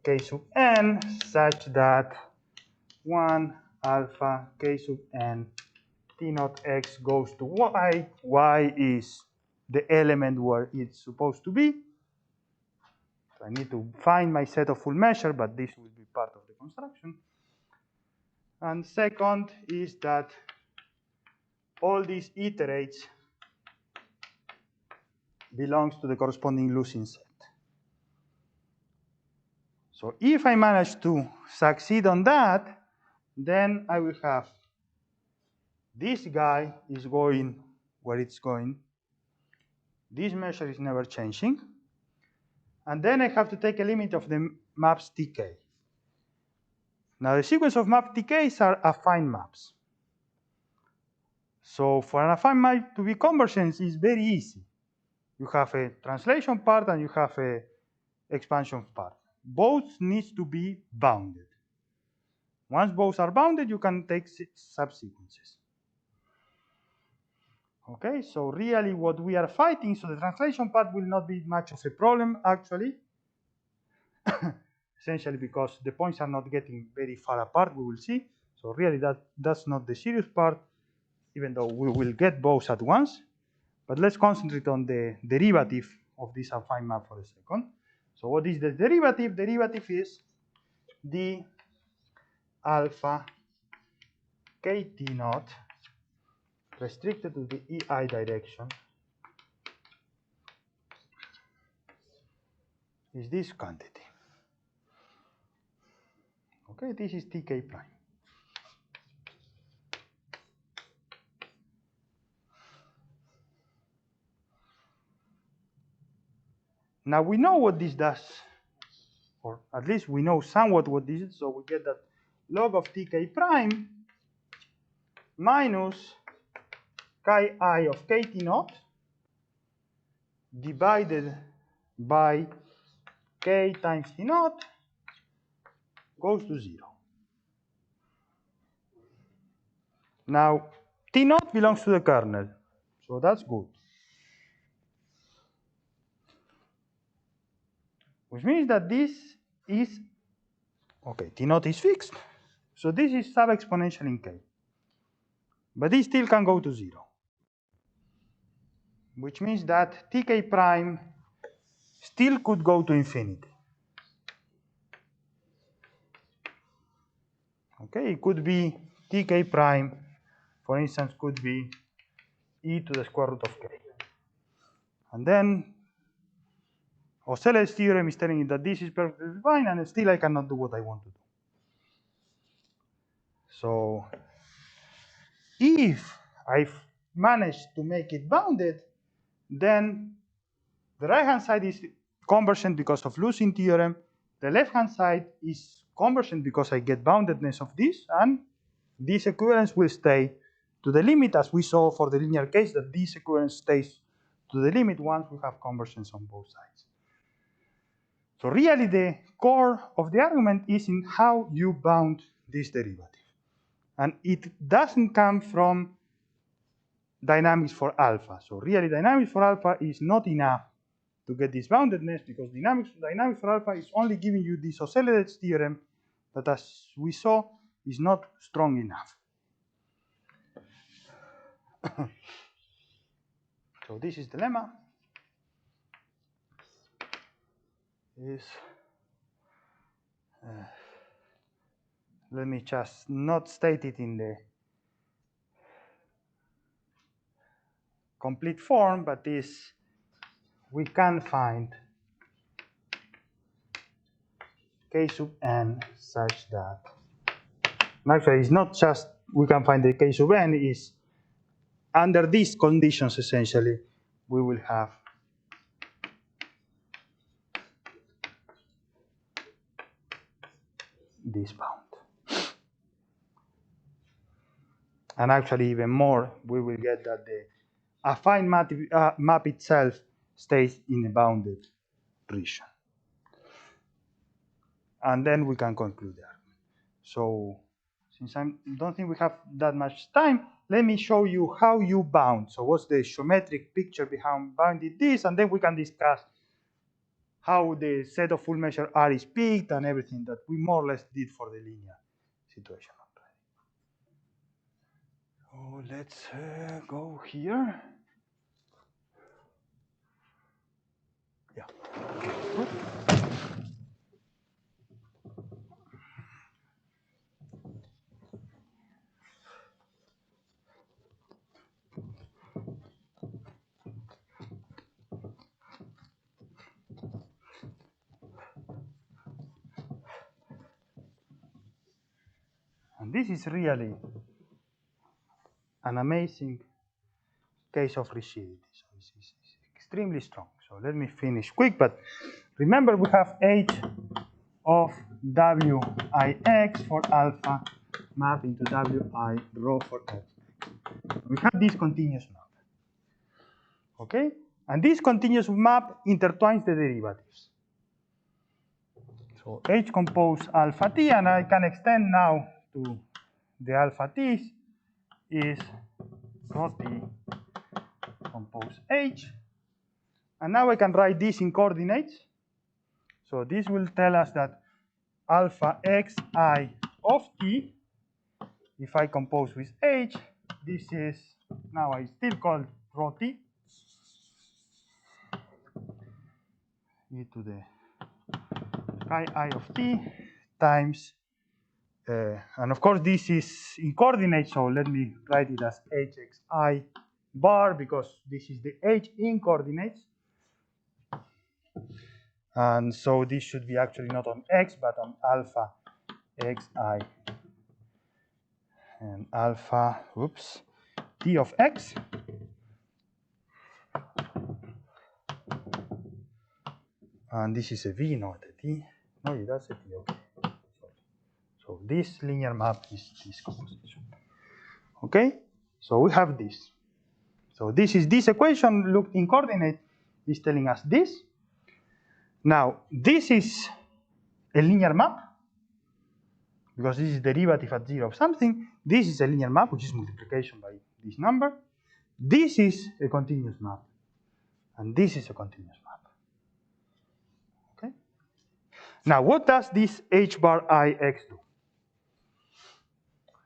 k sub n such that 1 alpha k sub n t naught x goes to y. Y is the element where it's supposed to be. So I need to find my set of full measure, but this will be part of the construction. And second is that all these iterates belongs to the corresponding losing set. So if I manage to succeed on that, then I will have this guy is going where it's going. This measure is never changing. And then I have to take a limit of the maps tk. Now the sequence of map tks are affine maps. So for an affine map to be convergent is very easy. You have a translation part and you have a expansion part. Both needs to be bounded. Once both are bounded, you can take subsequences. Okay, so really what we are fighting, so the translation part will not be much of a problem actually. essentially because the points are not getting very far apart, we will see. So really that's not the serious part, even though we will get both at once. But let's concentrate on the derivative of this affine map for a second. So what is the derivative? Derivative is d alpha kt naught restricted to the EI direction is this quantity. Okay, this is tk prime. Now we know what this does, or at least we know somewhat what this is, so we get that log of tk prime minus chi I of kt naught divided by k times t naught goes to 0. Now, t naught belongs to the kernel, so that's good. Which means that this is, okay, t naught is fixed, so this is sub-exponential in k. But this still can go to 0. Which means that tk prime still could go to infinity. Okay, it could be tk prime, for instance, could be e to the square root of k. And then Ocellet's theorem is telling me that this is perfectly fine, and still I cannot do what I want to do. So if I've managed to make it bounded, then the right-hand side is convergent because of Lucin theorem. The left-hand side is convergent because I get boundedness of this, and this equivalence will stay to the limit, as we saw for the linear case, that this equivalence stays to the limit once we have convergence on both sides. So really the core of the argument is in how you bound this derivative. And it doesn't come from dynamics for alpha. So really dynamics for alpha is not enough to get this boundedness, because dynamics for alpha is only giving you this Ocellet's theorem that, as we saw, is not strong enough. So this is the lemma. Let me just not state it in the complete form, but this we can find k sub n such that, actually it's not just we can find the k sub n, is under these conditions essentially we will have this bound. And actually even more, we will get that the affine map itself stays in a bounded region. And then we can conclude that. So since I don't think we have that much time, let me show you how you bound. So what's the geometric picture behind bounding this, and then we can discuss how the set of full measure R is picked and everything that we more or less did for the linear situation already. So let's go here. Yeah. Good. And this is really an amazing case of rigidity. So this is extremely strong. So let me finish quick, but remember we have H of Wix for alpha map into Wi rho for x. We have this continuous map. Okay? And this continuous map intertwines the derivatives. So H compose alpha t, and I can extend now to the alpha t's is rho t compose H. And now I can write this in coordinates. So this will tell us that alpha xi of t, if I compose with h, this is, now I still call rho t, e to the chi I of t times, and of course this is in coordinates, so let me write it as hxi bar, because this is the h in coordinates. And so this should be actually not on x, but on alpha xi and alpha, oops, t of x. And this is a v, not a t. No, that's a t, okay. So this linear map is this composition. Okay? So we have this. So this is this equation looked in coordinate is telling us this. Now, this is a linear map, because this is derivative at 0 of something. This is a linear map, which is multiplication by this number. This is a continuous map, and this is a continuous map. Okay? Now, what does this h bar I x do?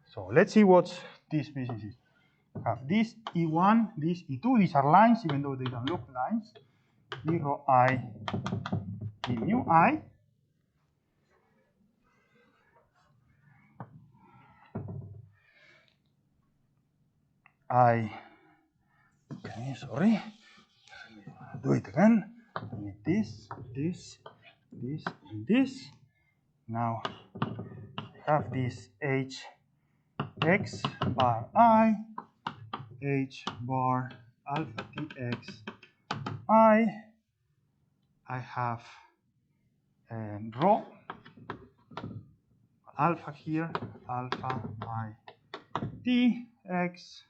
So let's see what this business is. Have this E1, this E2, these are lines, even though they don't look lines. E rho I, E mu I. Okay, sorry, do it again. I need this, this, this, and this. Now I have this h x bar I, h bar alpha tx I. I have rho alpha here, alpha I t x.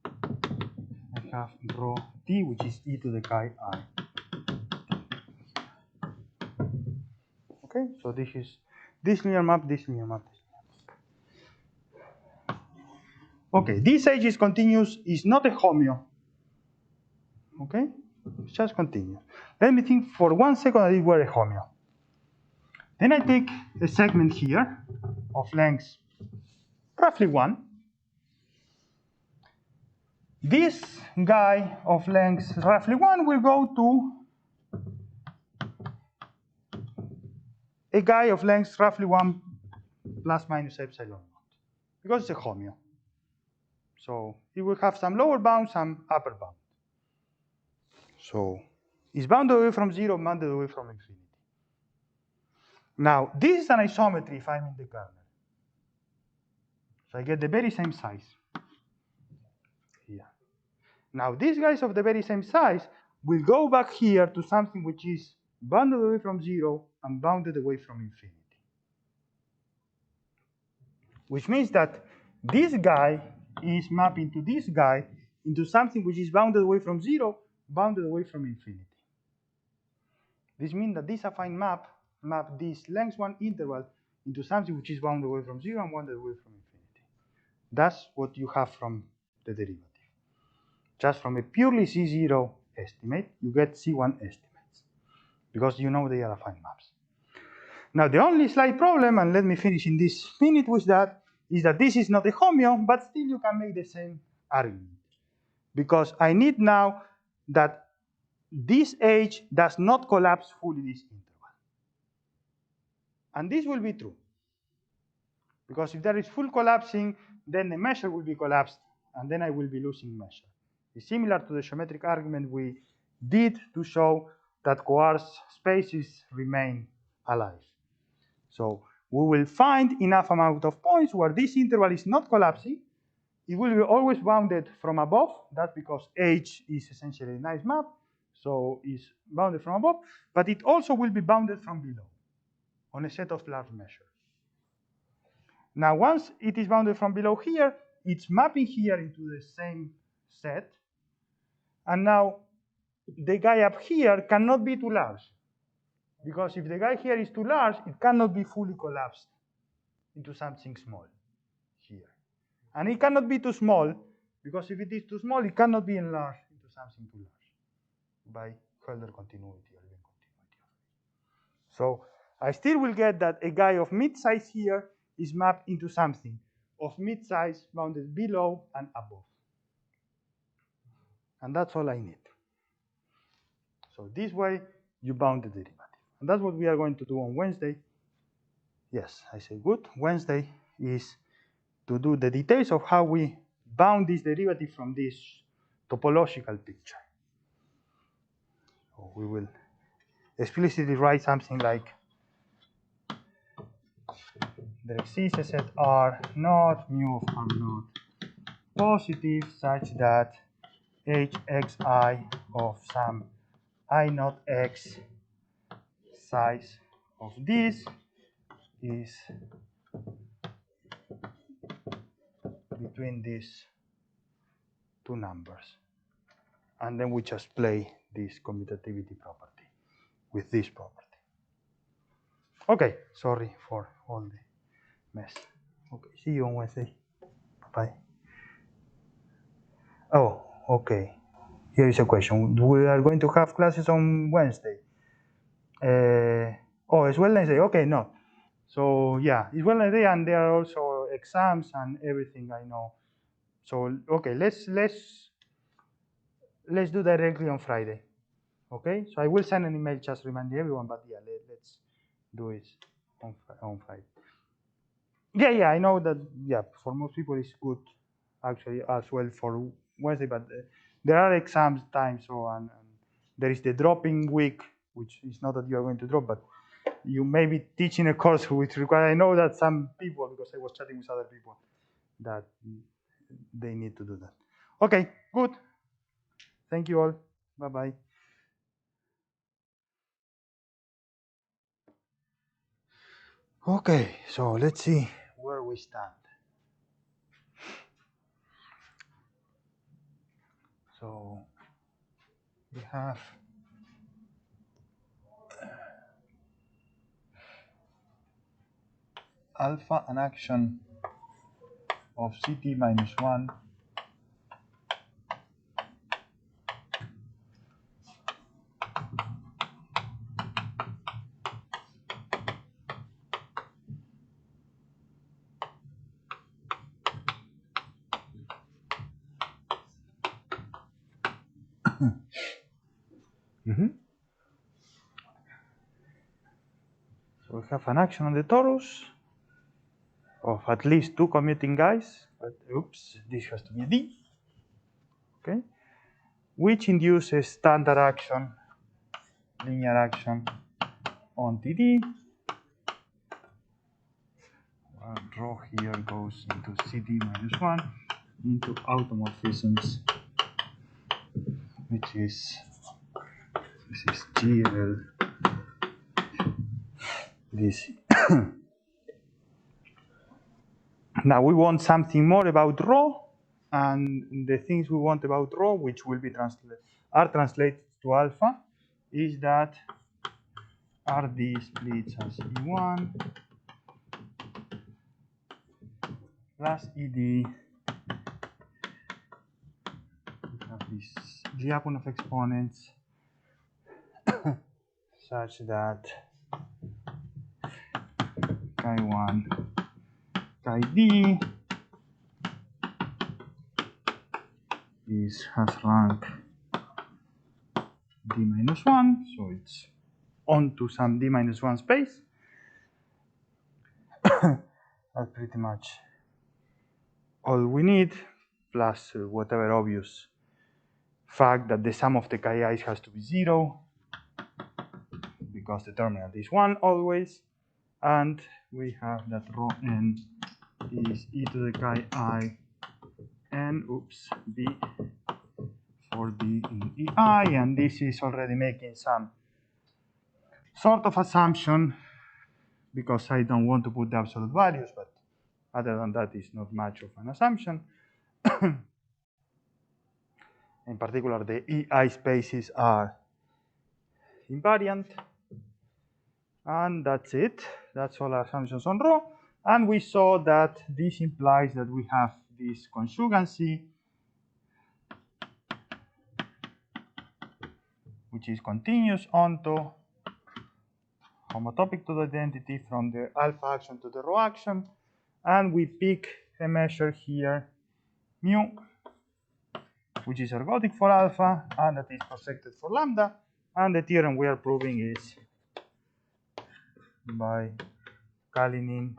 I have rho t, which is e to the chi I. Okay, so this is this linear map, this linear map, this linear map. Okay, this h is continuous, is not a homeo. Okay, it's just continuous. Let me think for 1 second that it were a homeo. Then I take a segment here of length roughly 1. This guy of length roughly 1 will go to a guy of length roughly 1 plus minus epsilon naught, because it's a homeo. So it will have some lower bound, some upper bound. So it's bounded away from 0, bounded away from infinity. Now, this is an isometry if I'm in the kernel. So I get the very same size here. Now, these guys of the very same size will go back here to something which is bounded away from 0 and bounded away from infinity. Which means that this guy is mapping to this guy into something which is bounded away from 0, bounded away from infinity. This means that this affine map this length 1 interval into something which is bounded away from 0 and bounded away from infinity. That's what you have from the derivative. Just from a purely C0 estimate, you get C1 estimates, because you know they are affine maps. Now, the only slight problem, and let me finish in this minute with that, is that this is not a homeo, but still you can make the same argument. Because I need now that this h does not collapse fully this interval. And this will be true. Because if there is full collapsing, then the measure will be collapsed, and then I will be losing measure. It's similar to the geometric argument we did to show that coarse spaces remain alive. So we will find enough amount of points where this interval is not collapsing. It will be always bounded from above. That's because H is essentially a nice map, so it's bounded from above. But it also will be bounded from below on a set of large measures. Now, once it is bounded from below here, it's mapping here into the same set. And now the guy up here cannot be too large, because if the guy here is too large, it cannot be fully collapsed into something small here. And it cannot be too small, because if it is too small, it cannot be enlarged into something too large by Hölder continuity or even continuity. So I still will get that a guy of mid-size here is mapped into something of mid-size bounded below and above. And that's all I need. So this way, you bound the derivative. And that's what we are going to do on Wednesday. Yes, I say good. Wednesday is to do the details of how we bound this derivative from this topological picture. So we will explicitly write something like there exists a set R naught mu of R naught positive such that hxi of some I naught x size of this is between these two numbers. And then we just play this commutativity property with this property. Okay, sorry for all the mess. Okay, see you on Wednesday. Bye. Oh, okay. Here is a question. We are going to have classes on Wednesday. Oh, it's Wednesday. Okay, no. So yeah, it's Wednesday, and there are also exams and everything. I know. So okay, let's do directly on Friday. Okay, so I will send an email just reminding everyone. But yeah, let's do it on Friday. Yeah, I know that. Yeah, for most people it's good, actually, as well for Wednesday. But there are exams time, so and there is the dropping week, which is not that you are going to drop, but you may be teaching a course which requires. I know that some people, because I was chatting with other people, that they need to do that. Okay, good. Thank you all. Bye bye. Okay, so let's see where we stand. So we have alpha an action of Ct minus 1 So we have an action on the torus of at least two commuting guys, but oops, this has to be D, okay, which induces standard action, linear action on TD. Rho here goes into Ct minus 1 into automorphisms, which is, this is GL DC. Now we want something more about rho, and the things we want about rho, which will be translated to alpha, is that RD splits as E1 plus ED. We have this Lyapunov exponents such that chi1 chi d has rank d minus 1, so it's onto some d minus 1 space. That's pretty much all we need, plus whatever obvious fact that the sum of the chi-i's has to be 0, because the determinant is 1 always, and we have that rho n is e to the chi-i n, b for d in ei, and this is already making some sort of assumption, because I don't want to put the absolute values, but other than that, it's not much of an assumption. In particular, the ei spaces are invariant. And that's it. That's all our assumptions on rho. And we saw that this implies that we have this conjugacy, which is continuous onto homotopic to the identity from the alpha action to the rho action, and we pick a measure here, mu, which is ergodic for alpha, and that is projected for lambda, and the theorem we are proving is by Kalinin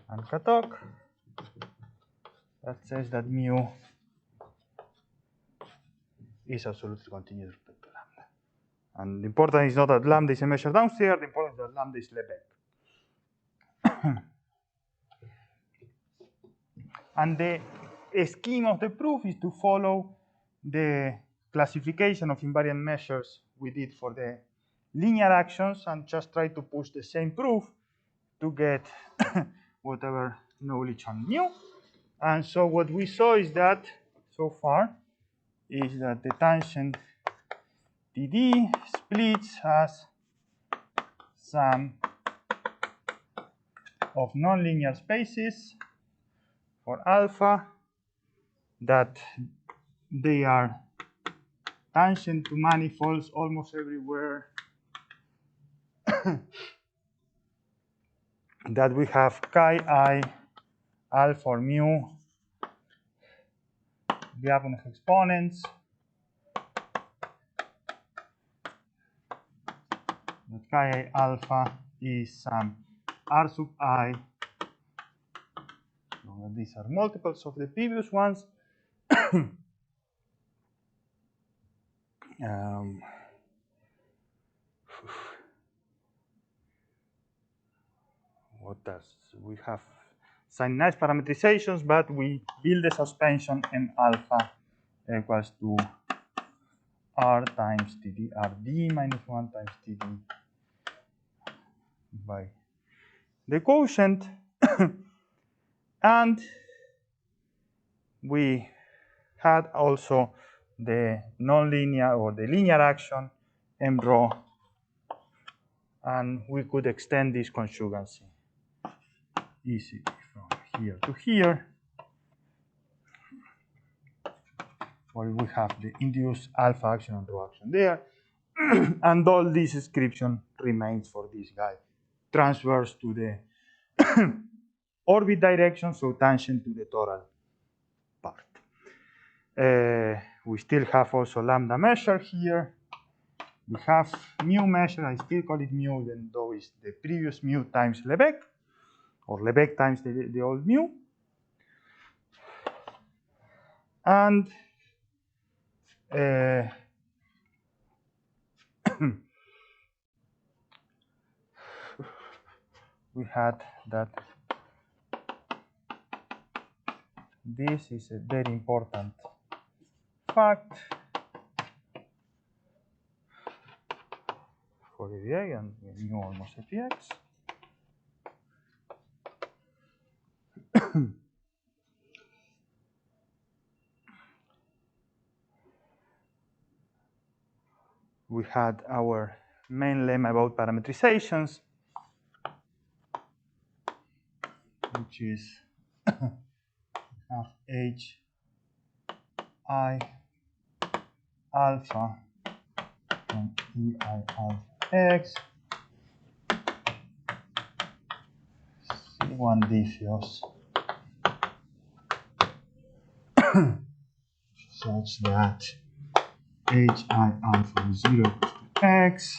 and Katok that says that mu is absolutely continuous with respect to lambda. And the important is not that lambda is a measure downstairs, the important is that lambda is Lebesgue. And the scheme of the proof is to follow the classification of invariant measures we did for the linear actions and just try to push the same proof to get whatever knowledge on mu. And so what we saw is that, so far, is that the tangent TD splits as sum of nonlinear spaces for alpha, that they are tangent to manifolds almost everywhere, that we have chi I alpha or mu, Lyapunov exponents, that chi I alpha is some r sub I. These are multiples of the previous ones. What else? We have some nice parametrizations, but we build the suspension m alpha equals to r times TD rd minus 1 times TD by the quotient. And we had also the nonlinear or the linear action m rho, and we could extend this conjugacy easily from here to here, where we have the induced alpha action and rho action there, and all this description remains for this guy, transverse to the orbit direction, so tangent to the total part. We still have also lambda measure here. We have mu measure, I still call it mu, even though it's the previous mu times Lebesgue, or Lebesgue times the old mu. And we had that this is a very important fact for EVA, and we knew almost APX. We had our main lemma about parametrizations, which is h I alpha from E I alpha x C1 diffuse such that h I alpha is 0 equals to x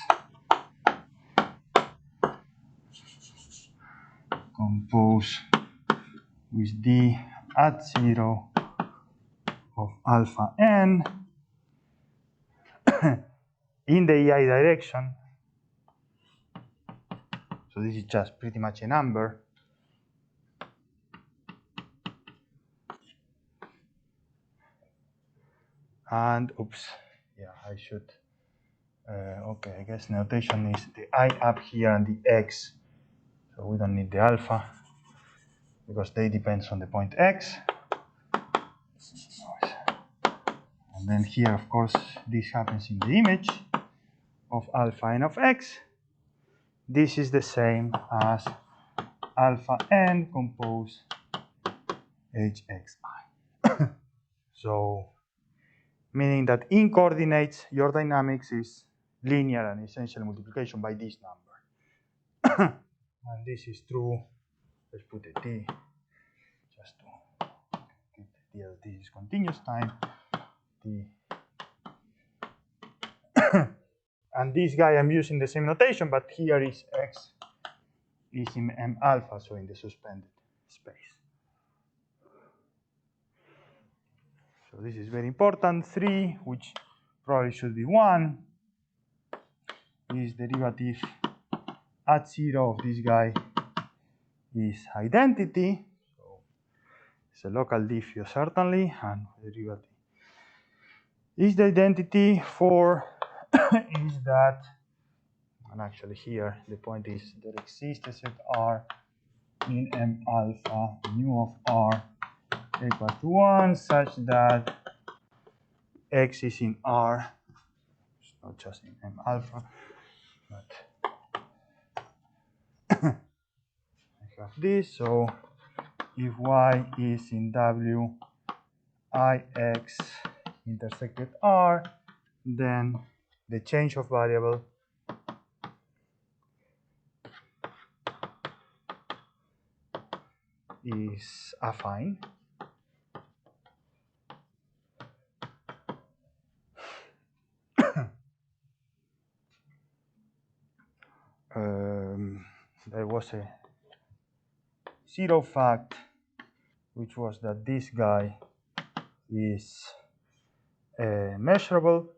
compose with d at 0 of alpha n in the EI direction. So this is just pretty much a number. And oops, yeah, I should. Okay, I guess notation is the I up here and the x. So we don't need the alpha because they depends on the point x. And then here, of course, this happens in the image of alpha n of x. This is the same as alpha n compose hxi. So, meaning that in coordinates, your dynamics is linear and essential multiplication by this number. And this is true. Let's put a t just to keep the idea that this is continuous time. T. And this guy I'm using the same notation, but here is x is in m alpha, so in the suspended space. So this is very important. 3, which probably should be 1, is derivative at 0 of this guy is identity. So it's a local diffuse certainly, and derivative is the identity. 4 is that, and actually here the point is there exists a set R in M alpha mu of R equal to 1 such that X is in R, it's not just in M alpha, but I have this. So if Y is in W Ix intersected R, then the change of variable is affine. There was a 0 fact, which was that this guy is measurable.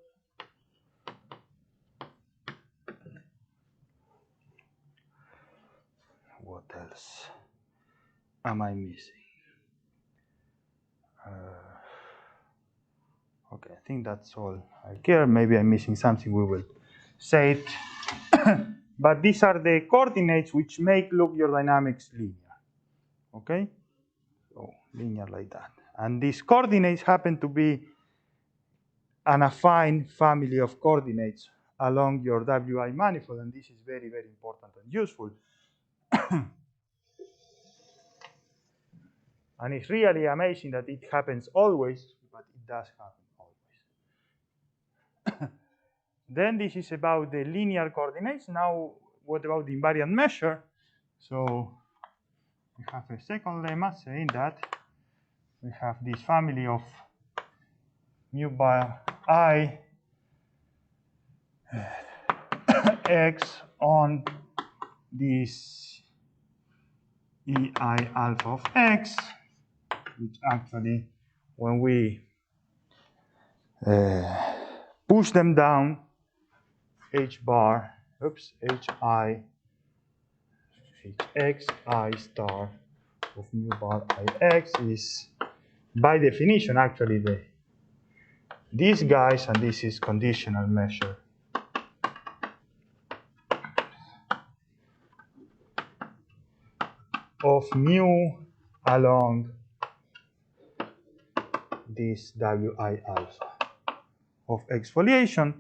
What else am I missing? Okay, I think that's all I care. Maybe I'm missing something, we will say it. But these are the coordinates which make loop-your dynamics linear. Okay? So linear like that. And these coordinates happen to be an affine family of coordinates along your Wi manifold, and this is very, very important and useful. And it's really amazing that it happens always, but it does happen always. Then this is about the linear coordinates. Now, what about the invariant measure? So we have a second lemma saying that we have this family of mu bar I x on this ei alpha of x, which actually, when we push them down, h bar, hi, hx I star of mu bar ix is, by definition, actually these guys, and this is conditional measure of mu along this Wi alpha of exfoliation.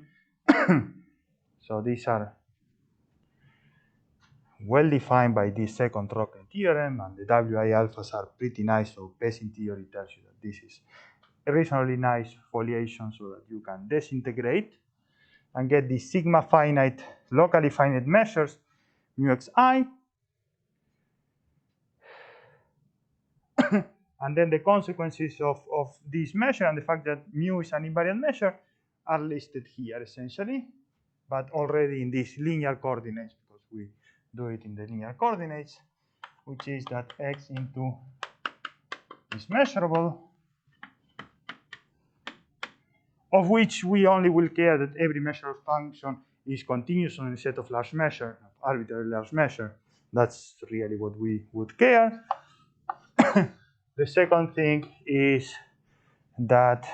So these are well defined by this second Rokhlin theorem, and the Wi alphas are pretty nice. So Pesin theory tells you that this is a reasonably nice foliation so that you can disintegrate and get these sigma finite, locally finite measures, mu xi. And then the consequences of this measure and the fact that mu is an invariant measure are listed here essentially, but already in these linear coordinates, because we do it in the linear coordinates, which is that x into is measurable, of which we only will care that every measure function is continuous on a set of large measure, arbitrary large measure. That's really what we would care. The second thing is that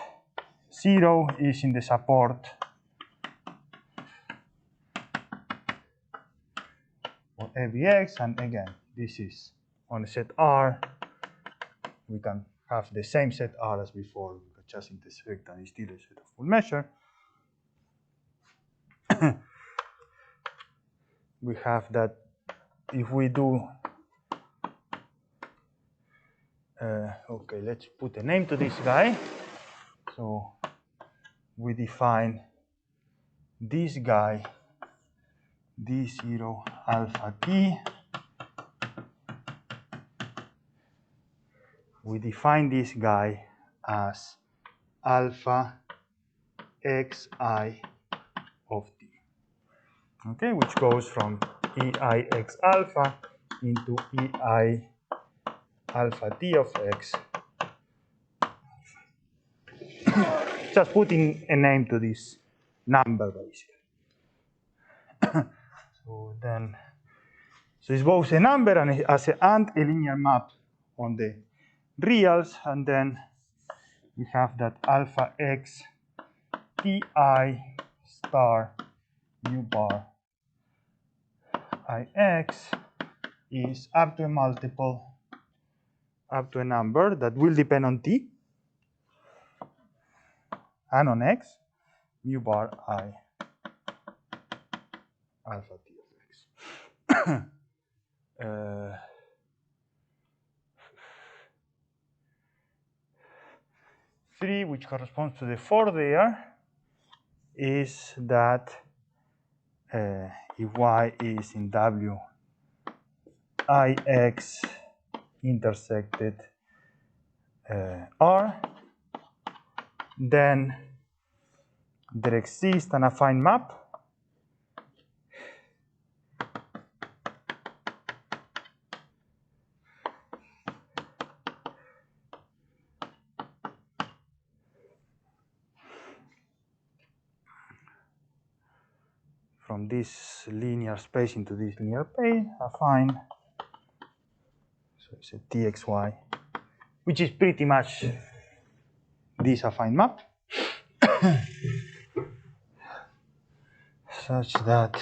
0 is in the support for every x, and again, this is on a set R. We can have the same set R as before, we can just intersect and it's still a set of full measure. We have that if we do, okay, let's put a name to this guy. So we define this guy, d0 alpha t, we define this guy as alpha xi of t, okay, which goes from ei x alpha into ei alpha t of x. Just putting a name to this number, basically. So it's both a number and a linear map on the reals, and then we have that alpha x ti star mu bar ix is up to a multiple, up to a number that will depend on t and on x, mu bar I alpha t of x. 3, which corresponds to the 4 there, is that if y is in W ix intersected R, then there exists an affine map from this linear space into this linear space, affine. So it's a txy, which is pretty much this affine map, such that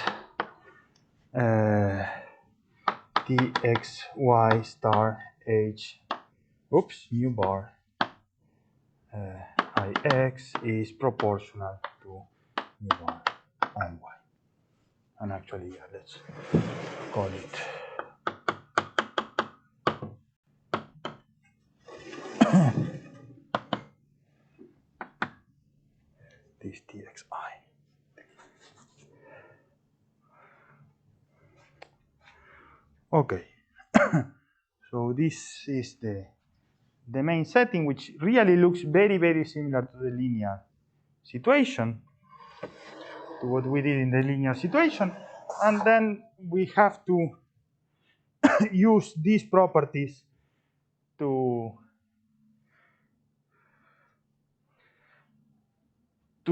txy star h, mu bar ix is proportional to mu bar iy. And actually, yeah, let's call it this txi. Okay, so this is the main setting, which really looks very, very similar to the linear situation, to what we did in the linear situation. And then we have to use these properties to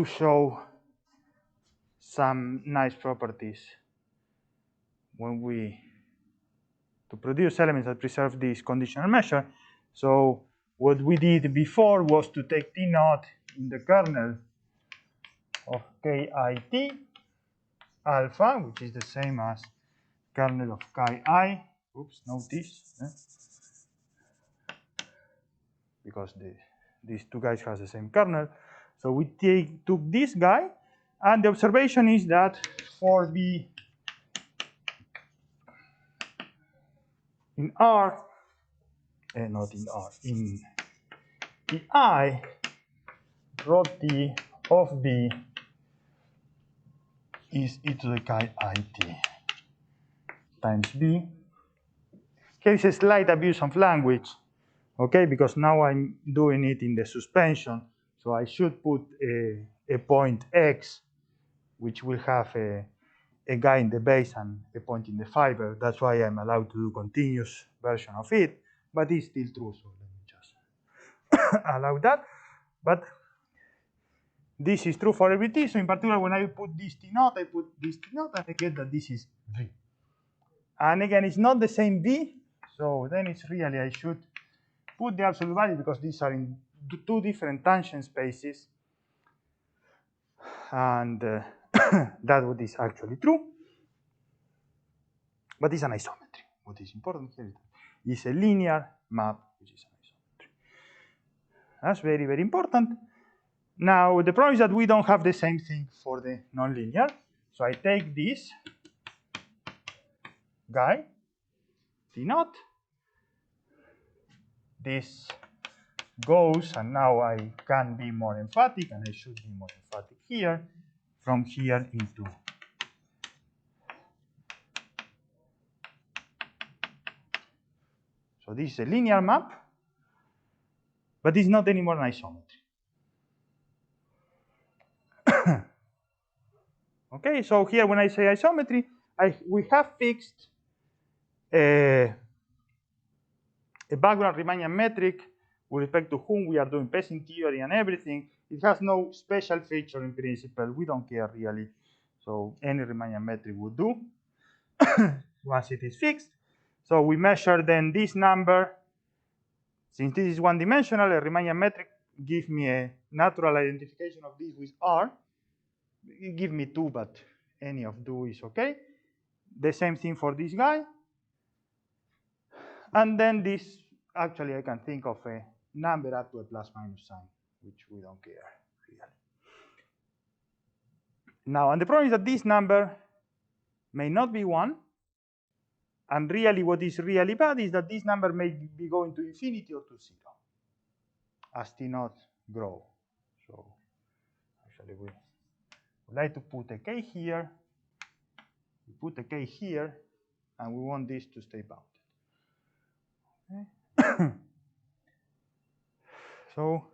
show some nice properties when to produce elements that preserve this conditional measure. So what we did before was to take T naught in the kernel of KIT alpha, which is the same as kernel of KI. Oops, notice. Because these two guys have the same kernel. So we took this guy, and the observation is that for the in R, not in R, in I, rho t of B is e to the chi it times B. Here is a slight abuse of language, okay, because now I'm doing it in the suspension, so I should put a point X, which will have a guy in the base and a point in the fiber. That's why I'm allowed to do continuous version of it, but it's still true, so let me just allow that. But this is true for every t, so in particular when I put this t naught, I put this t naught, and I get that this is V. And again, it's not the same V, so then it's really, I should put the absolute value because these are in two different tangent spaces, and that's what is actually true. But it's an isometry. What is important here is a linear map, which is an isometry. That's very, very important. Now, the problem is that we don't have the same thing for the nonlinear. So I take this guy, T naught. This goes, and now I can be more emphatic, and I should be more emphatic here, from here into. So this is a linear map, but it's not anymore an isometry. Okay, so here when I say isometry, we have fixed a background Riemannian metric with respect to whom we are doing Pesin theory and everything. It has no special feature in principle. We don't care really. So any Riemannian metric would do once it is fixed. So we measure then this number. Since this is one-dimensional, a Riemannian metric gives me a natural identification of this with R. It gives me 2, but any of 2 is okay. The same thing for this guy. And then this, actually I can think of a number up to a plus minus sign, which we don't care really. Now, and the problem is that this number may not be 1. And really what is really bad is that this number may be going to infinity or to 0 as t naught grow. So actually we would like to put a k here. We put a k here, and we want this to stay bounded. Okay. So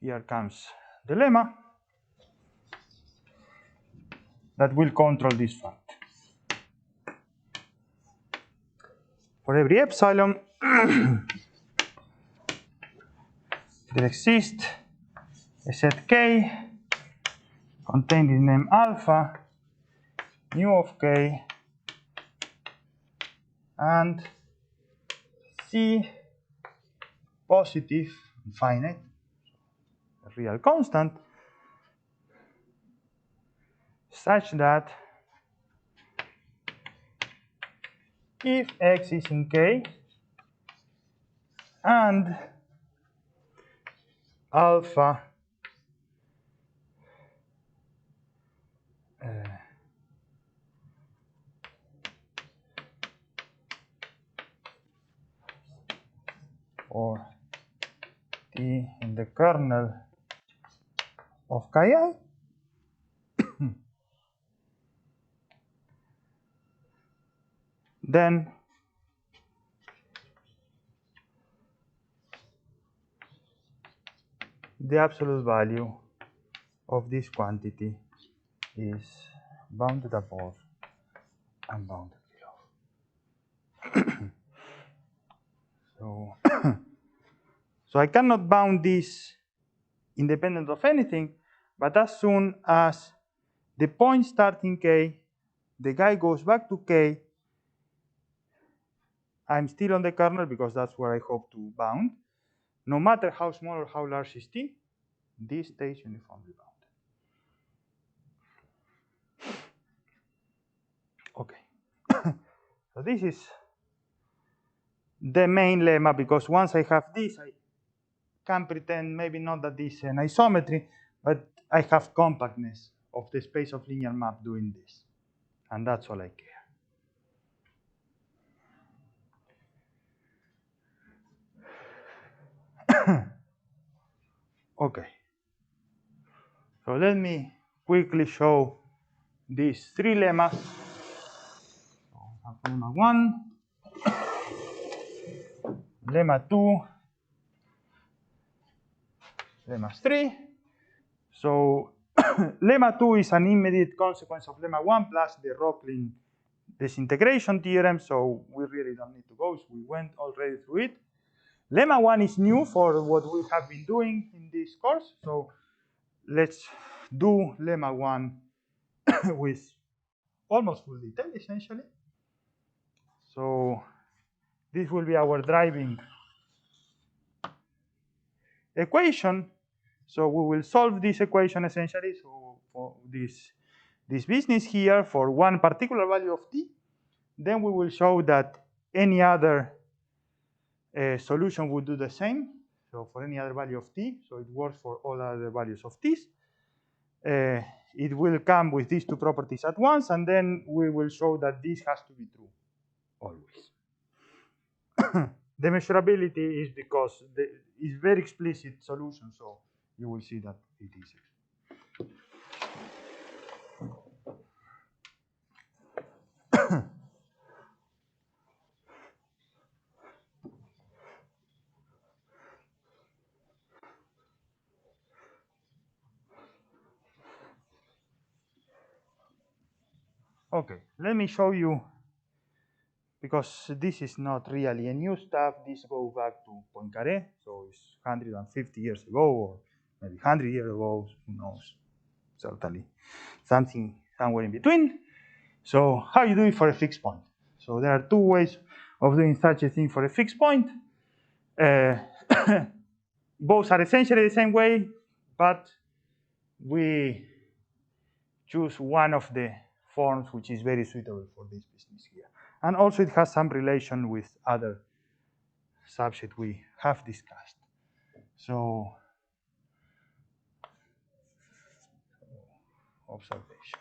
here comes the lemma that will control this fact. For every epsilon, there exists a set K contained in name alpha, mu of K, and C positive, finite, a real constant, such that if X is in K and alpha or T in the kernel of Chi, then the absolute value of this quantity is bounded above and bounded below. So I cannot bound this independent of anything, but as soon as the point starts in K, the guy goes back to K, I'm still on the kernel because that's where I hope to bound. No matter how small or how large is T, this stays uniformly bounded. Okay. So this is the main lemma, because once I have this, I can pretend maybe not that this is an isometry, but I have compactness of the space of linear map doing this. And that's all I care. Okay. So let me quickly show these 3 lemmas. So I have lemma 1, lemma 2, lemma 3. So lemma 2 is an immediate consequence of lemma 1 plus the Rokhlin disintegration theorem, so we really don't need to go. So we went already through it. Lemma 1 is new for what we have been doing in this course. So let's do lemma 1 with almost full detail, essentially. So this will be our driving equation. So we will solve this equation essentially. So for this business here for one particular value of t, then we will show that any other solution would do the same. So for any other value of t, so it works for all other values of t's. It will come with these 2 properties at once, and then we will show that this has to be true always. The measurability is because it's very explicit solution, so you will see that it is. Okay, let me show you, because this is not really a new stuff. This goes back to Poincaré, so it's 150 years ago, or maybe 100 years ago, who knows, certainly something somewhere in between. So how you do it for a fixed point? So there are two ways of doing such a thing for a fixed point. Both are essentially the same way, but we choose one of the forms which is very suitable for this business here. And also it has some relation with other subjects we have discussed. So, observation.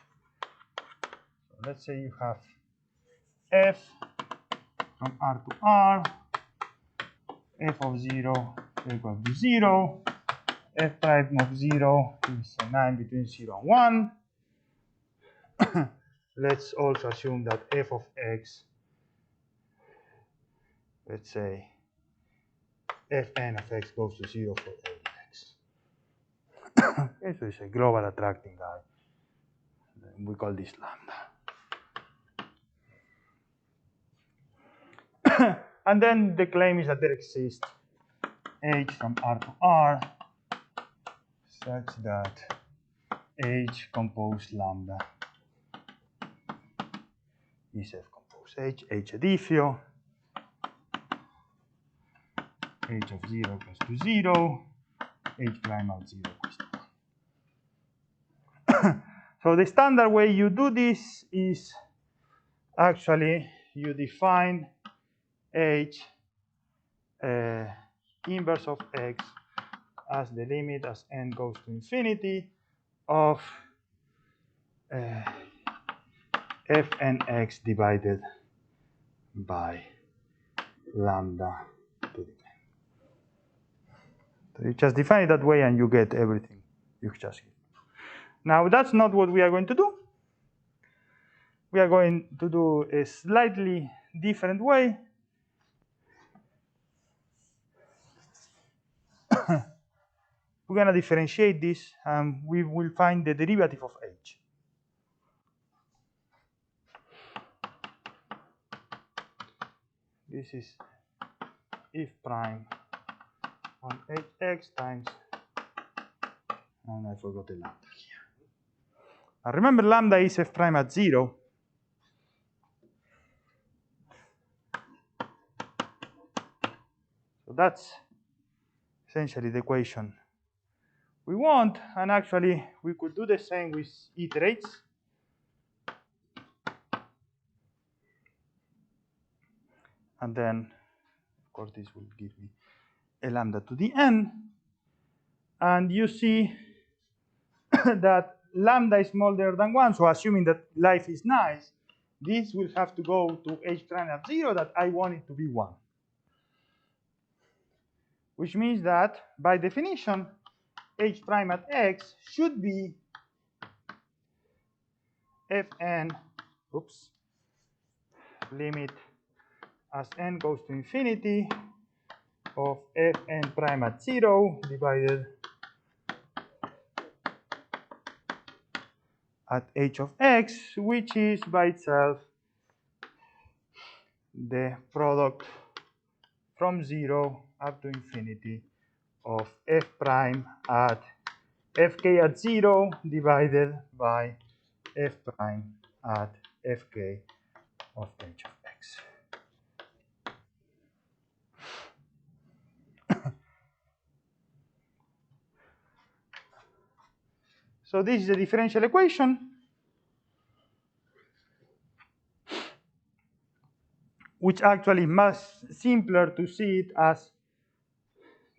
So let's say you have f from R to R, f of 0 equals to 0, f prime of 0 is a 9 between 0 and 1. Let's also assume that f of x, let's say fn of x goes to 0 for every x. This is a global attracting guy. We call this lambda. And then the claim is that there exists h from R to R such that h compose lambda is f compose h a diffio, h of 0 equals to 0, h prime of 0 equals to 1. So the standard way you do this is actually you define h inverse of x as the limit as n goes to infinity of fnx divided by lambda to the n. So you just define it that way and you get everything you just get. Now that's not what we are going to do. We are going to do a slightly different way. We're going to differentiate this and we will find the derivative of h. This is if prime on hx times, and I forgot the lambda here. Now remember, lambda is f prime at 0. So that's essentially the equation we want, and actually we could do the same with iterates. And then, of course, this will give me a lambda to the n. And you see that lambda is smaller than 1, so assuming that life is nice, this will have to go to h prime of 0 that I want it to be 1. Which means that, by definition, h prime at x should be fn, limit as n goes to infinity of fn prime at 0 divided at h of x, which is by itself the product from 0 up to infinity of f prime at fk at 0 divided by f prime at fk of h of x. So this is a differential equation which actually is much simpler to see it as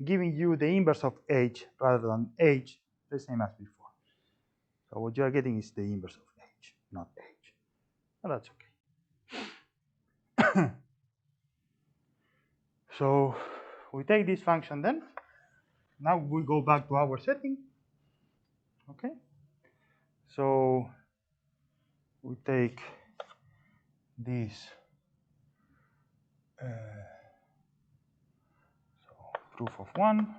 giving you the inverse of h rather than h, the same as before. So what you are getting is the inverse of h, not h. And that's okay. So we take this function then. Now we go back to our setting. Okay. So we take this so proof of one.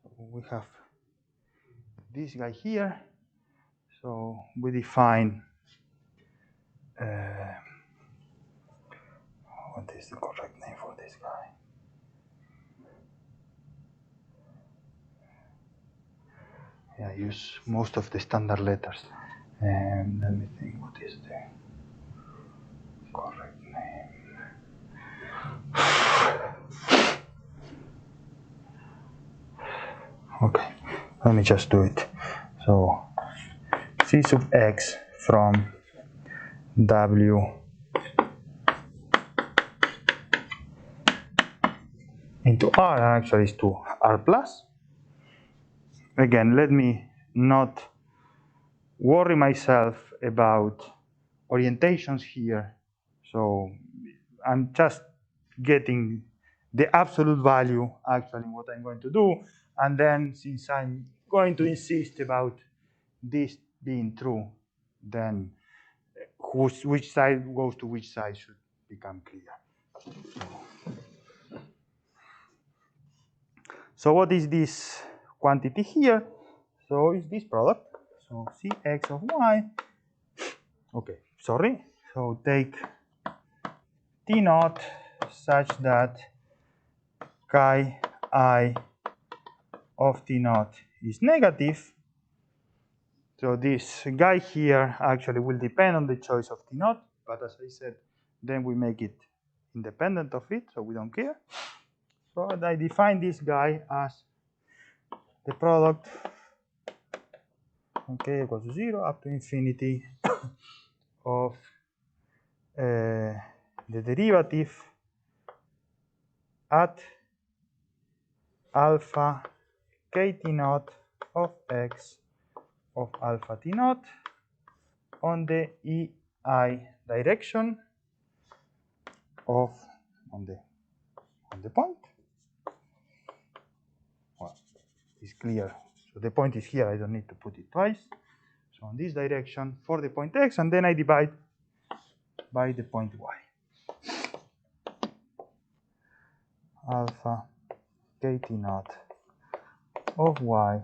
So we have this guy here. So we define what is the correct name for this guy? Yeah, I use most of the standard letters. And let me think, what is the correct name? Okay, let me just do it. So C sub x from W into R actually is to R plus. Again, let me not worry myself about orientations here. So I'm just getting the absolute value actually what I'm going to do. And then since I'm going to insist about this being true, then which side goes to which side should become clear. So what is this quantity here? So it's this product. So Cx of y. Okay, sorry. So take T naught such that chi I of T naught is negative. So this guy here actually will depend on the choice of T naught, but as I said, then we make it independent of it, so we don't care. So I define this guy as the product from k equals to 0 up to infinity of the derivative at alpha k T naught of x of alpha T naught on the EI direction of on the point. Well, it's clear. So the point is here. I don't need to put it twice. So on this direction for the point x, and then I divide by the point y. Alpha k T naught of y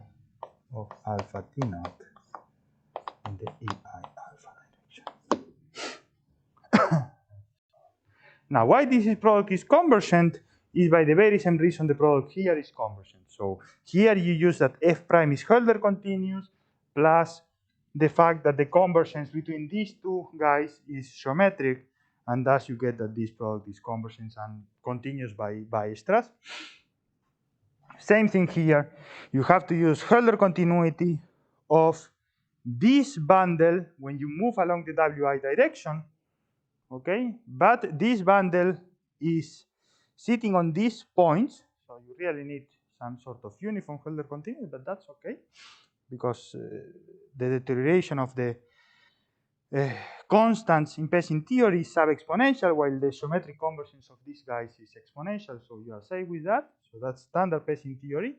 of alpha T naught in the EI alpha direction. Now, why this product is convergent is by the very same reason the product here is convergent. So here you use that f prime is Hölder continuous plus the fact that the convergence between these two guys is geometric, and thus you get that this product is convergent and continuous by Weierstrass. Same thing here. You have to use Hölder continuity of this bundle when you move along the Wi direction. Okay, but this bundle is sitting on these points, so you really need some sort of uniform Hölder continuity, but that's okay, because the deterioration of the constants in Pesin theory is sub-exponential, while the geometric convergence of these guys is exponential, so you are safe with that. So that's standard Pesin theory.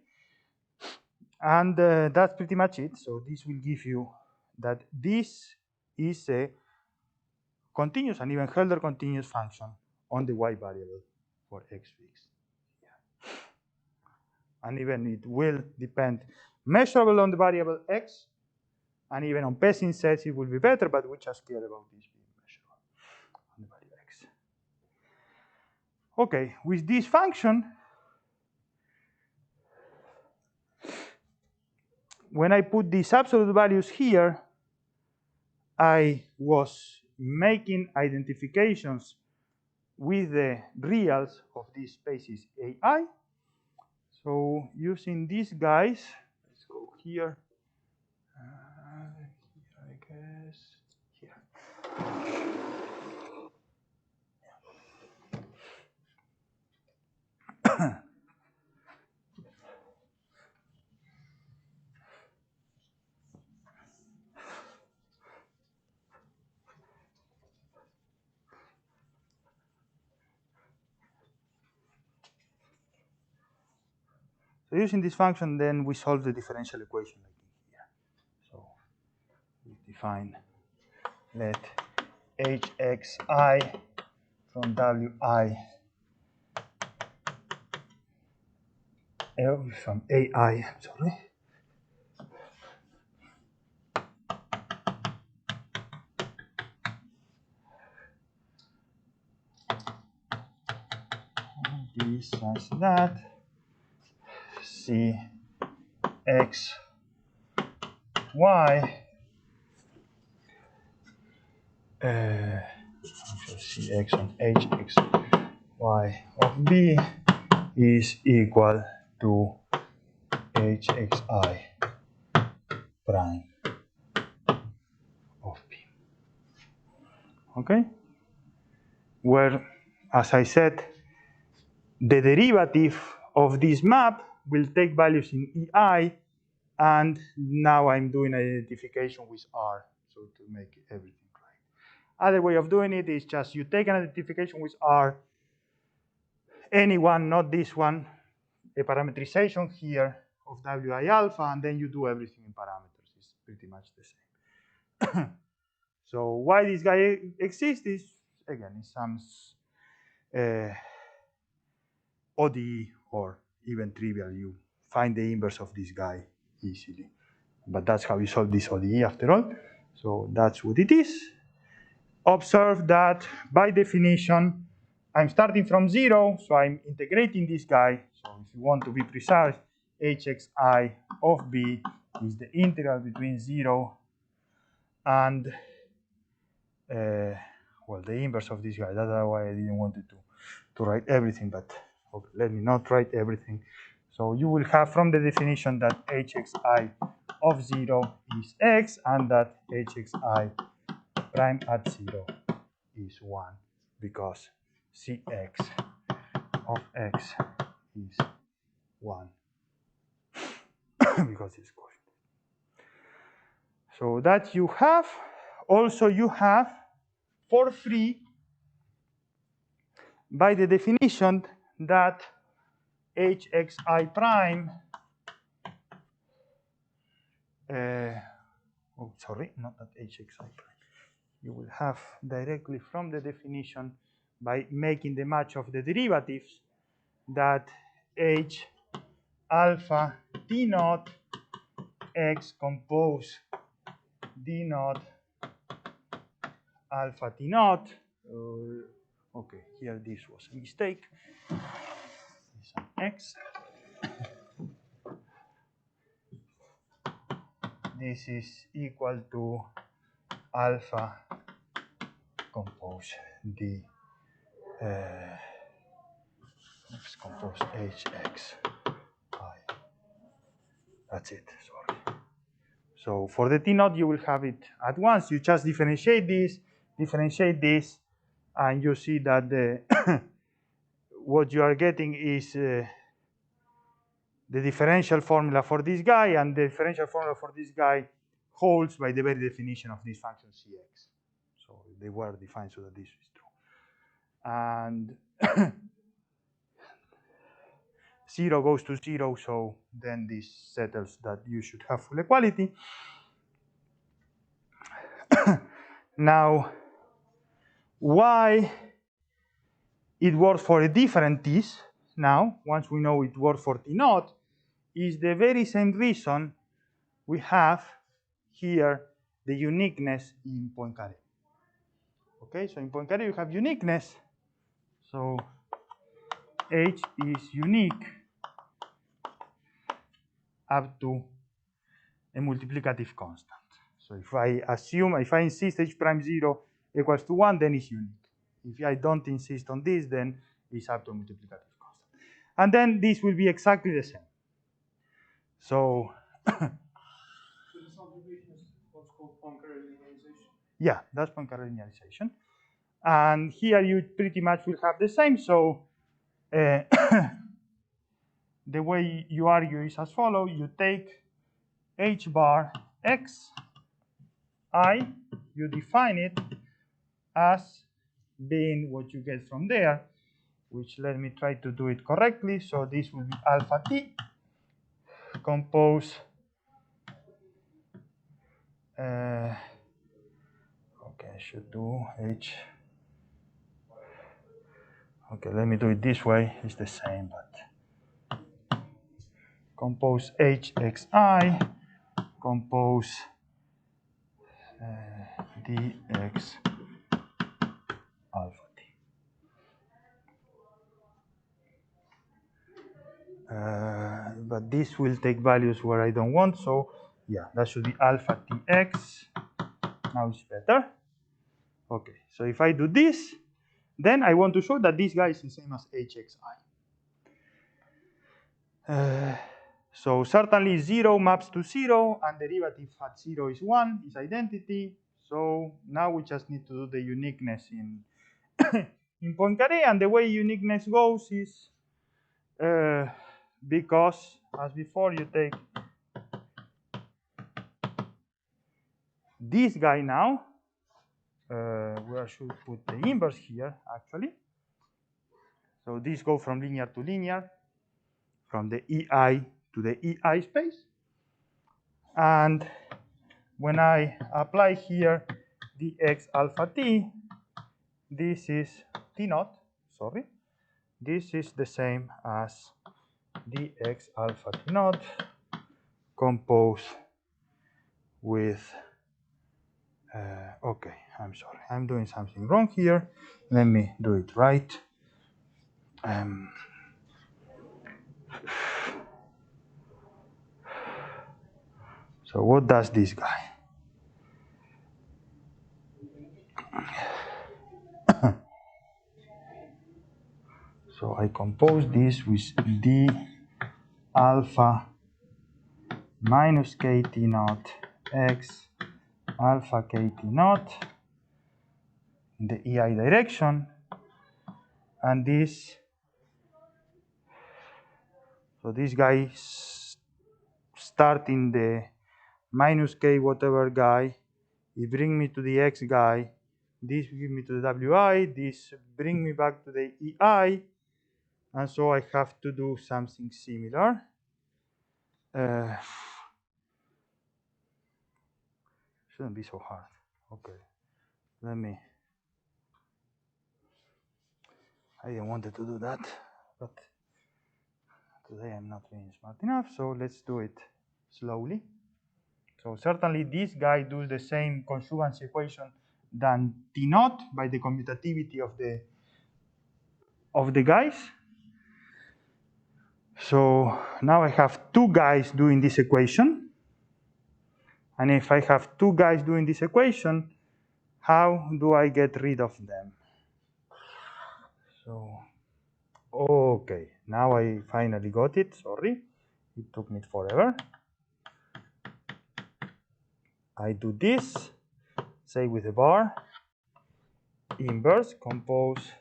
And that's pretty much it. So this will give you that this is a continuous and even Hölder continuous function on the y variable for x fixed. Yeah. And even it will depend measurable on the variable x, and even on Pesin sets it will be better, but we just care about this being measurable on the variable x. Okay, with this function, when I put these absolute values here, I was making identifications with the reals of these spaces AI. So using these guys, let's go here. I guess here. So using this function, then we solve the differential equation like here. So we define let hxi from wi from ai, sorry. This as that c x y cx on hx y of b is equal to hxi prime of b. Okay? Where, as I said, the derivative of this map will take values in ei, and now I'm doing identification with r, so to make everything right. Other way of doing it is just you take an identification with r, any one, not this one, a parameterization here of wi alpha, and then you do everything in parameters. It's pretty much the same. So why this guy exists is, again, in some ODE or even trivial, you find the inverse of this guy easily. But that's how you solve this ODE after all. So that's what it is. Observe that by definition, I'm starting from 0, so I'm integrating this guy. So if you want to be precise, hxi of b is the integral between 0 and, well, the inverse of this guy. That's why I didn't want to write everything, but okay, let me not write everything. So you will have from the definition that hxi of 0 is x, and that hxi prime at 0 is 1, because cx of x is 1, because it's quotient. So that you have. Also, you have, for free, by the definition, that hxi prime, oh, sorry, not that hxi prime. You will have directly from the definition, by making the match of the derivatives, that h alpha t naught x compose d naught alpha t naught. Okay, here this was a mistake. It's an x. This is equal to alpha compose d x compose hx I. That's it, sorry. So for the t naught, you will have it at once. You just differentiate this, and you see that the what you are getting is the differential formula for this guy, and the differential formula for this guy holds by the very definition of this function cx. So they were defined so that this is true. And 0 goes to 0, so then this settles that you should have full equality. Now, why it works for a different t's now, once we know it works for t naught, is the very same reason we have here the uniqueness in Poincaré. Okay, so in Poincaré you have uniqueness, so h is unique up to a multiplicative constant. So if I insist h prime 0 equals to 1, then it's unique. If I don't insist on this, then it's up to a multiplicative constant. And then this will be exactly the same. So,
this observation is what's called Poincaré linearization.
Yeah, that's Poincaré linearization. And here you pretty much will have the same. So the way you argue is as follows. You take h bar x I, you define it as being what you get from there, which let me try to do it correctly. So this will be alpha t. compose okay, I should do H. Okay, let me do it this way. It's the same, but compose HXI, compose dx alpha t. But this will take values where I don't want, so yeah, that should be alpha tx. Now it's better. Okay, so if I do this, then I want to show that this guy is the same as hxi. So certainly 0 maps to 0, and derivative at 0 is 1, is identity. So now we just need to do the uniqueness in in Poincaré, and the way uniqueness goes is because, as before, you take this guy now. Where should put the inverse here, actually. So this goes from linear to linear, from the EI to the EI space. And when I apply here dx alpha t, this is t naught, sorry. This is the same as dx alpha t naught composed with, okay, I'm sorry, I'm doing something wrong here. Let me do it right. So what does this guy? So I compose this with d alpha minus kt naught x alpha kt naught in the EI direction, and this, so this guy start in the minus k whatever guy, it bring me to the x guy, this give me to the wi, this bring me back to the EI, and so I have to do something similar. Shouldn't be so hard. Okay, let me. I didn't want to do that, but today I'm not being smart enough, so let's do it slowly. So certainly this guy does the same conjugacy equation than T naught by the commutativity of the guys. So now I have two guys doing this equation. And if I have two guys doing this equation, how do I get rid of them? So, okay, now I finally got it. Sorry, it took me forever. I do this, say with a bar, inverse, compose,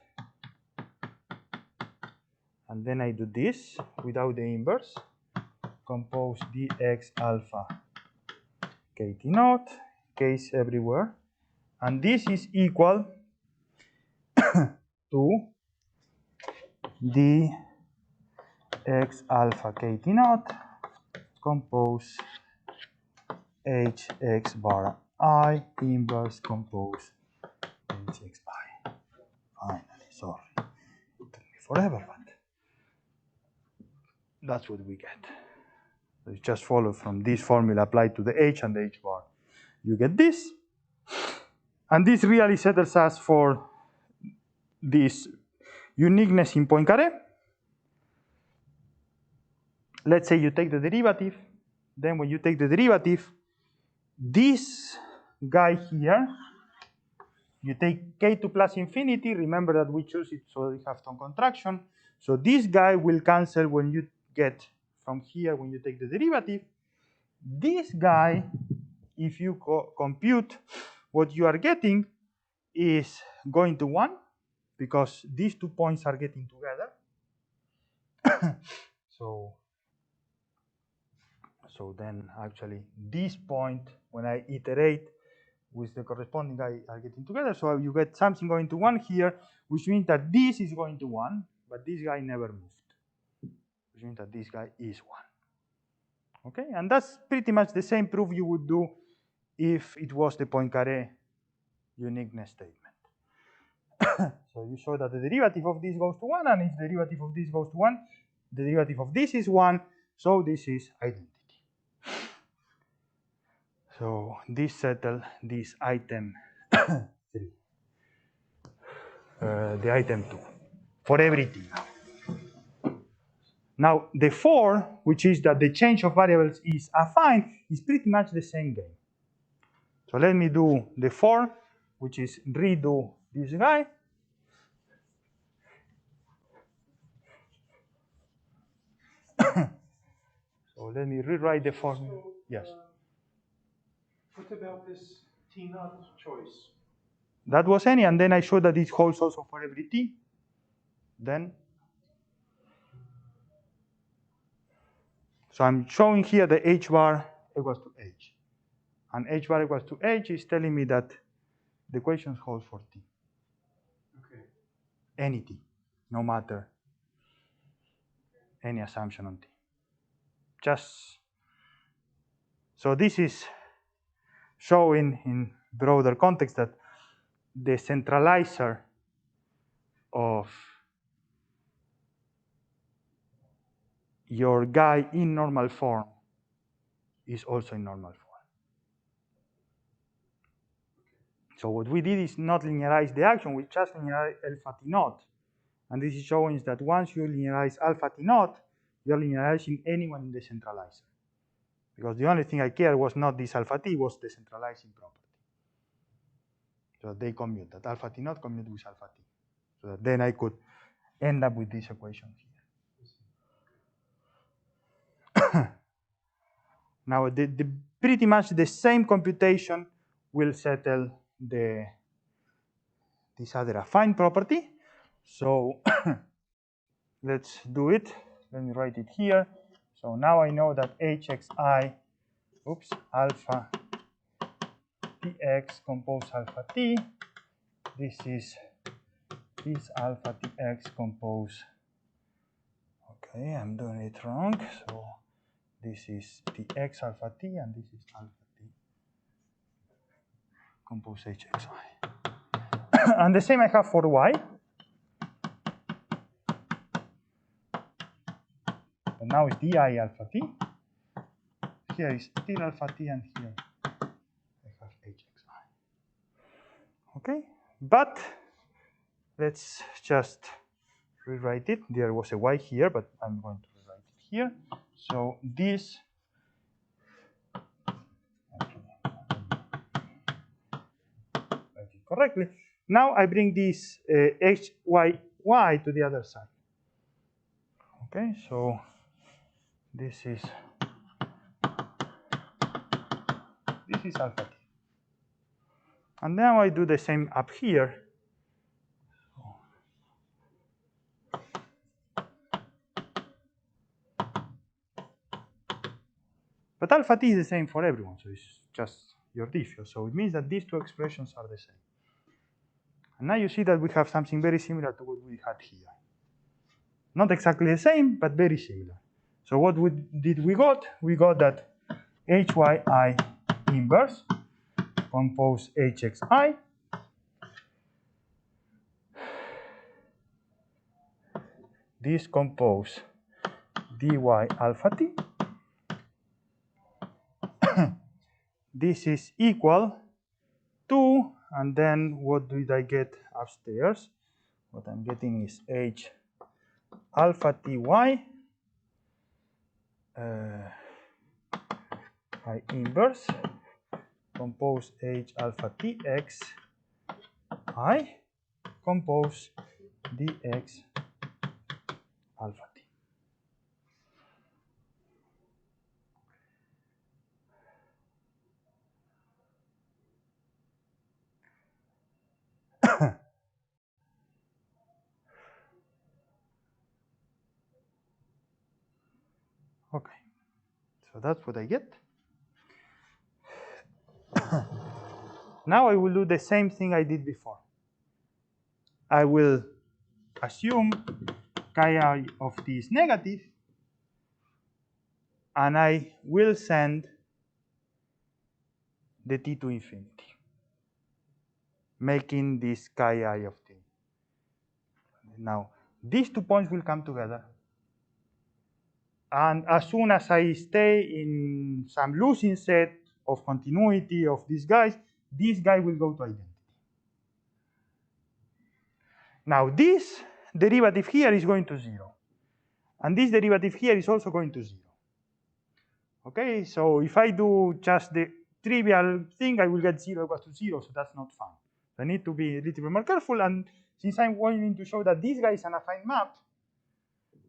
and then I do this without the inverse, compose dx alpha kt naught, case everywhere, and this is equal to dx alpha kt naught compose hx bar I inverse compose hx I. Finally, sorry, it took me forever, but that's what we get. So it just follows from this formula applied to the h and the h bar. You get this, and this really settles us for this uniqueness in Poincaré. Let's say you take the derivative, then when you take the derivative, this guy here, you take k2 plus infinity, remember that we choose it so we have some contraction, so this guy will cancel when you get from here when you take the derivative. This guy, if you compute what you are getting, is going to 1, because these 2 points are getting together. So then actually this point, when I iterate with the corresponding guy, are getting together. So you get something going to 1 here, which means that this is going to 1, but this guy never moved, which means that this guy is 1. Okay, and that's pretty much the same proof you would do if it was the Poincaré uniqueness statement. So you show that the derivative of this goes to 1, and if the derivative of this goes to 1, the derivative of this is 1, so this is identity. So this settles this item 3, the item 2, for everything. Now the 4, which is that the change of variables is affine, is pretty much the same game. So let me do the 4, which is redo this guy. So let me rewrite the formula.
So,
yes.
What about this T0 choice?
That was any, and then I showed that it holds also for every t. Then, so I'm showing here the h bar equals to h. And h bar equals to h is telling me that the equation holds for t.
Okay.
Any t, no matter any assumption on t. Just, so this is showing in broader context that the centralizer of your guy in normal form is also in normal form. So what we did is not linearize the action, we just linearize alpha t naught. And this is showing that once you linearize alpha t naught, you're linearizing anyone in the centralizer. Because the only thing I care was not this alpha t, was the centralizing property. So they commute, that alpha t naught commute with alpha t. So that then I could end up with this equation here. Now, pretty much the same computation will settle this other affine property. So let's do it. Let me write it here. So now I know that hxi, alpha tx compose alpha t. This is this alpha tx compose. Okay, I'm doing it wrong. So this is tx alpha t, and this is alpha t compose hxi. And the same I have for y. But now it's di alpha t. Here is still alpha t, and here I have hxi. Okay, but let's just rewrite it. There was a y here, but I'm going to rewrite it here. So this, write it correctly. Now I bring this h y y to the other side. Okay, so this is alpha t. And now I do the same up here. But alpha t is the same for everyone, so it's just your diffuse. So it means that these two expressions are the same. And now you see that we have something very similar to what we had here. Not exactly the same, but very similar. So what did we got? We got that hyi inverse compose hxi. This compose dy alpha t. This is equal to, and then what did I get upstairs? What I'm getting is h alpha ty I inverse compose h alpha tx I compose dx alpha t. Okay, so that's what I get. Now I will do the same thing I did before. I will assume chi I of t is negative, and I will send the t to infinity, making this chi I of t. Now, these 2 points will come together. And as soon as I stay in some losing set of continuity of these guys, this guy will go to identity. Now, this derivative here is going to 0. And this derivative here is also going to 0. Okay, so if I do just the trivial thing, I will get 0 equals to 0, so that's not fun. I need to be a little bit more careful, and since I'm going to show that this guy is an affine map,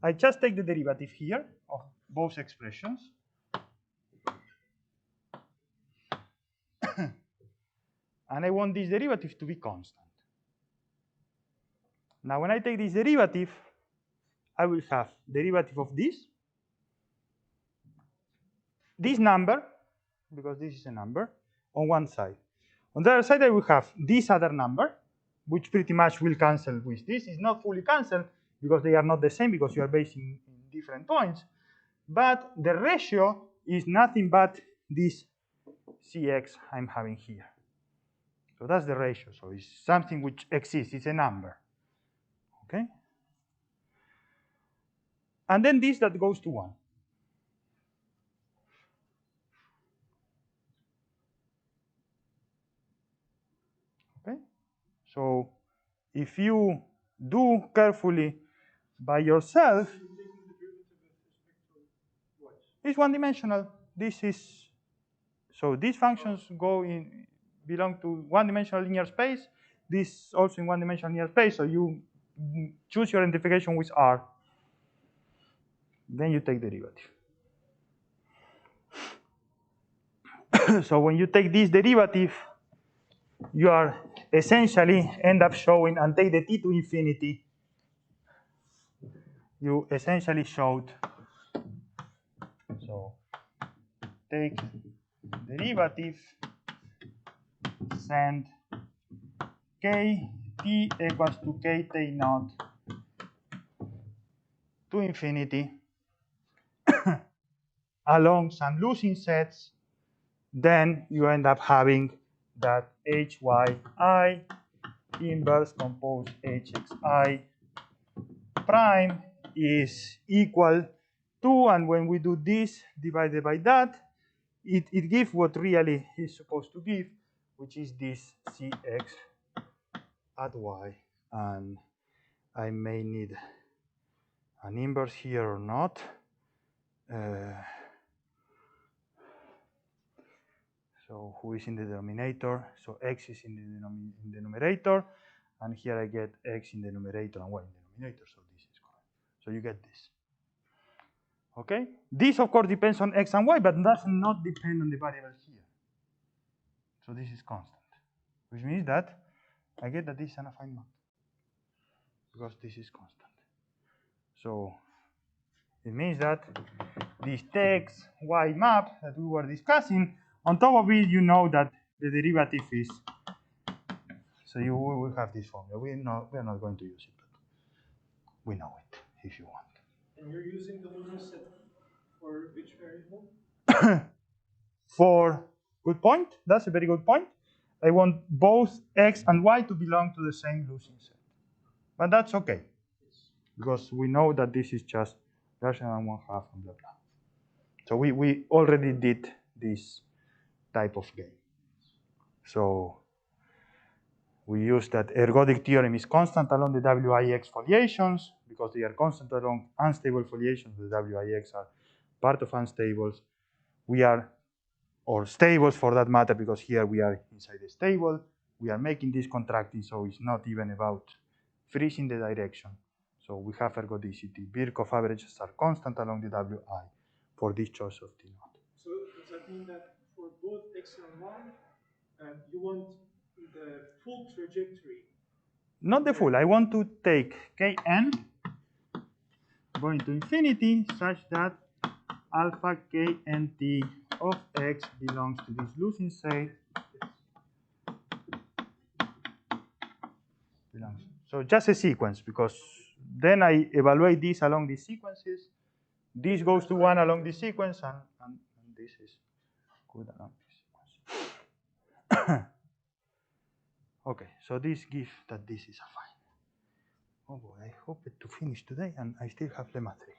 I just take the derivative here of both expressions. And I want this derivative to be constant. Now, when I take this derivative, I will have derivative of this number, because this is a number, on one side. On the other side, I will have this other number, which pretty much will cancel with this. It's not fully canceled, because they are not the same, because you are based in different points. But the ratio is nothing but this Cx I'm having here. So that's the ratio. So it's something which exists. It's a number. Okay? And then this that goes to 1. Okay? So if you do carefully by yourself, it's one-dimensional. This is, so these functions belong to one-dimensional linear space. This also in one-dimensional linear space. So you choose your identification with R. Then you take derivative. So when you take this derivative, you are essentially end up showing, and take the t to infinity, you essentially showed, so take derivative, send k t equals to k t naught to infinity along some losing sets, then you end up having that HYI inverse compose HXI prime is equal to, and when we do this divided by that, it gives what really is supposed to give, which is this Cx at Y. And I may need an inverse here or not. So who is in the denominator? So x is in the numerator, and here I get x in the numerator and y in the denominator, so this is correct. So you get this. Okay? This, of course, depends on x and y, but does not depend on the variable here. So this is constant, which means that I get that this is an affine map, because this is constant. So it means that this x, y map that we were discussing, on top of it, you know that the derivative is, so you will have this formula. We are not going to use it, but we know it if you want.
And you're using the Loomis set for which variable?
For, good point, that's a very good point. I want both x and y to belong to the same losing set. But that's okay, because we know that this is just rational and 1/2 and blah, blah. So we already did this type of game. So we use that ergodic theorem is constant along the WIX foliations, because they are constant along unstable foliations. The WIX are part of unstables. We are, or stables for that matter, because here we are inside the stable. We are making this contracting, so it's not even about freezing the direction. So we have ergodicity. Birkhoff averages are constant along the WI for this choice of T naught.
So does that mean that for both x and y, you want the full trajectory?
Not the full. I want to take Kn going to infinity such that alpha Knt of x belongs to this losing set. So just a sequence, because then I evaluate this along these sequences, this goes to 1 along this sequence, and this is good along this sequence. Okay, so this gives that this is affine. Oh boy, I hope to finish today, and I still have lemma 3.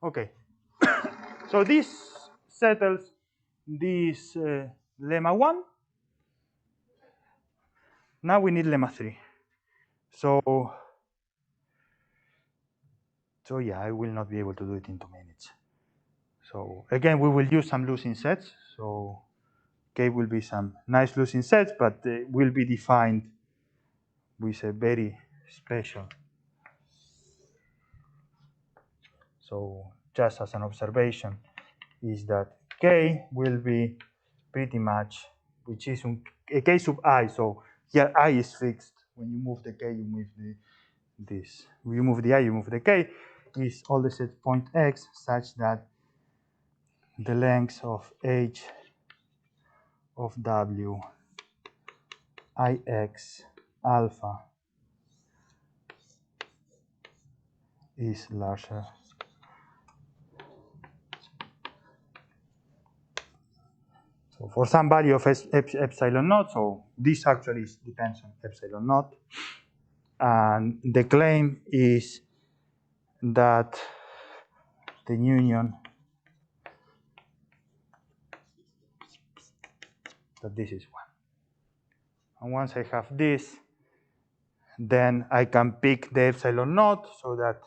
Okay, so this settles this lemma 1. Now we need lemma 3. So yeah, I will not be able to do it in 2 minutes. So again, we will use some losing sets. So K will be some nice losing sets, but will be defined with a very special. So just as an observation is that K will be pretty much, which is a K sub I. So here I is fixed. When you move the K, you move this. When you move the I, you move the K. Is all the set point X such that the length of H of W Ix alpha is larger. So for some value of epsilon naught, so this actually depends on epsilon naught. And the claim is that the union, that this is 1. And once I have this, then I can pick the epsilon naught so that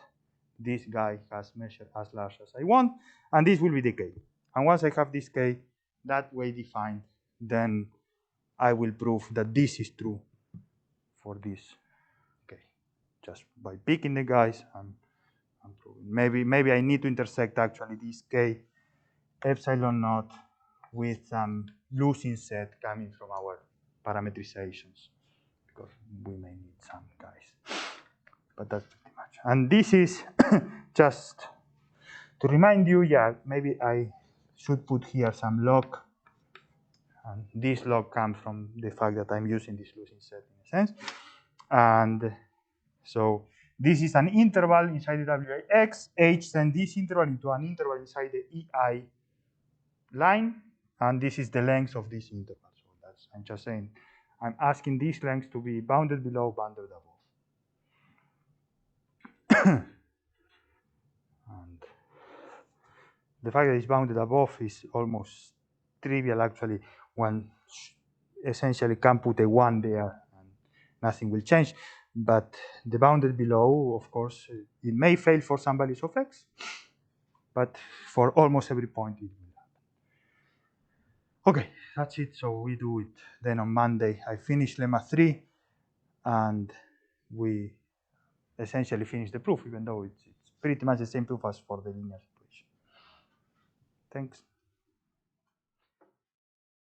this guy has measured as large as I want, and this will be the K. And once I have this K that way defined, then I will prove that this is true for this K. Just by picking the guys, I'm proving. Maybe I need to intersect actually this K epsilon naught with some losing set coming from our parametrizations, because we may need some guys. But that's pretty much. And this is just to remind you, yeah, maybe I should put here some log. And this log comes from the fact that I'm using this losing set in a sense. And so this is an interval inside the WIX. H sends this interval into an interval inside the EI line. And this is the length of this interval. So that's, I'm just saying, I'm asking this length to be bounded below, bounded above. And the fact that it's bounded above is almost trivial, actually. One essentially can put a 1 there and nothing will change. But the bounded below, of course, it may fail for some values of x, but for almost every point it will happen. Okay, that's it. So we do it. Then on Monday, I finish lemma 3, and we essentially finish the proof, even though it's pretty much the same proof as for the linear situation. Thanks.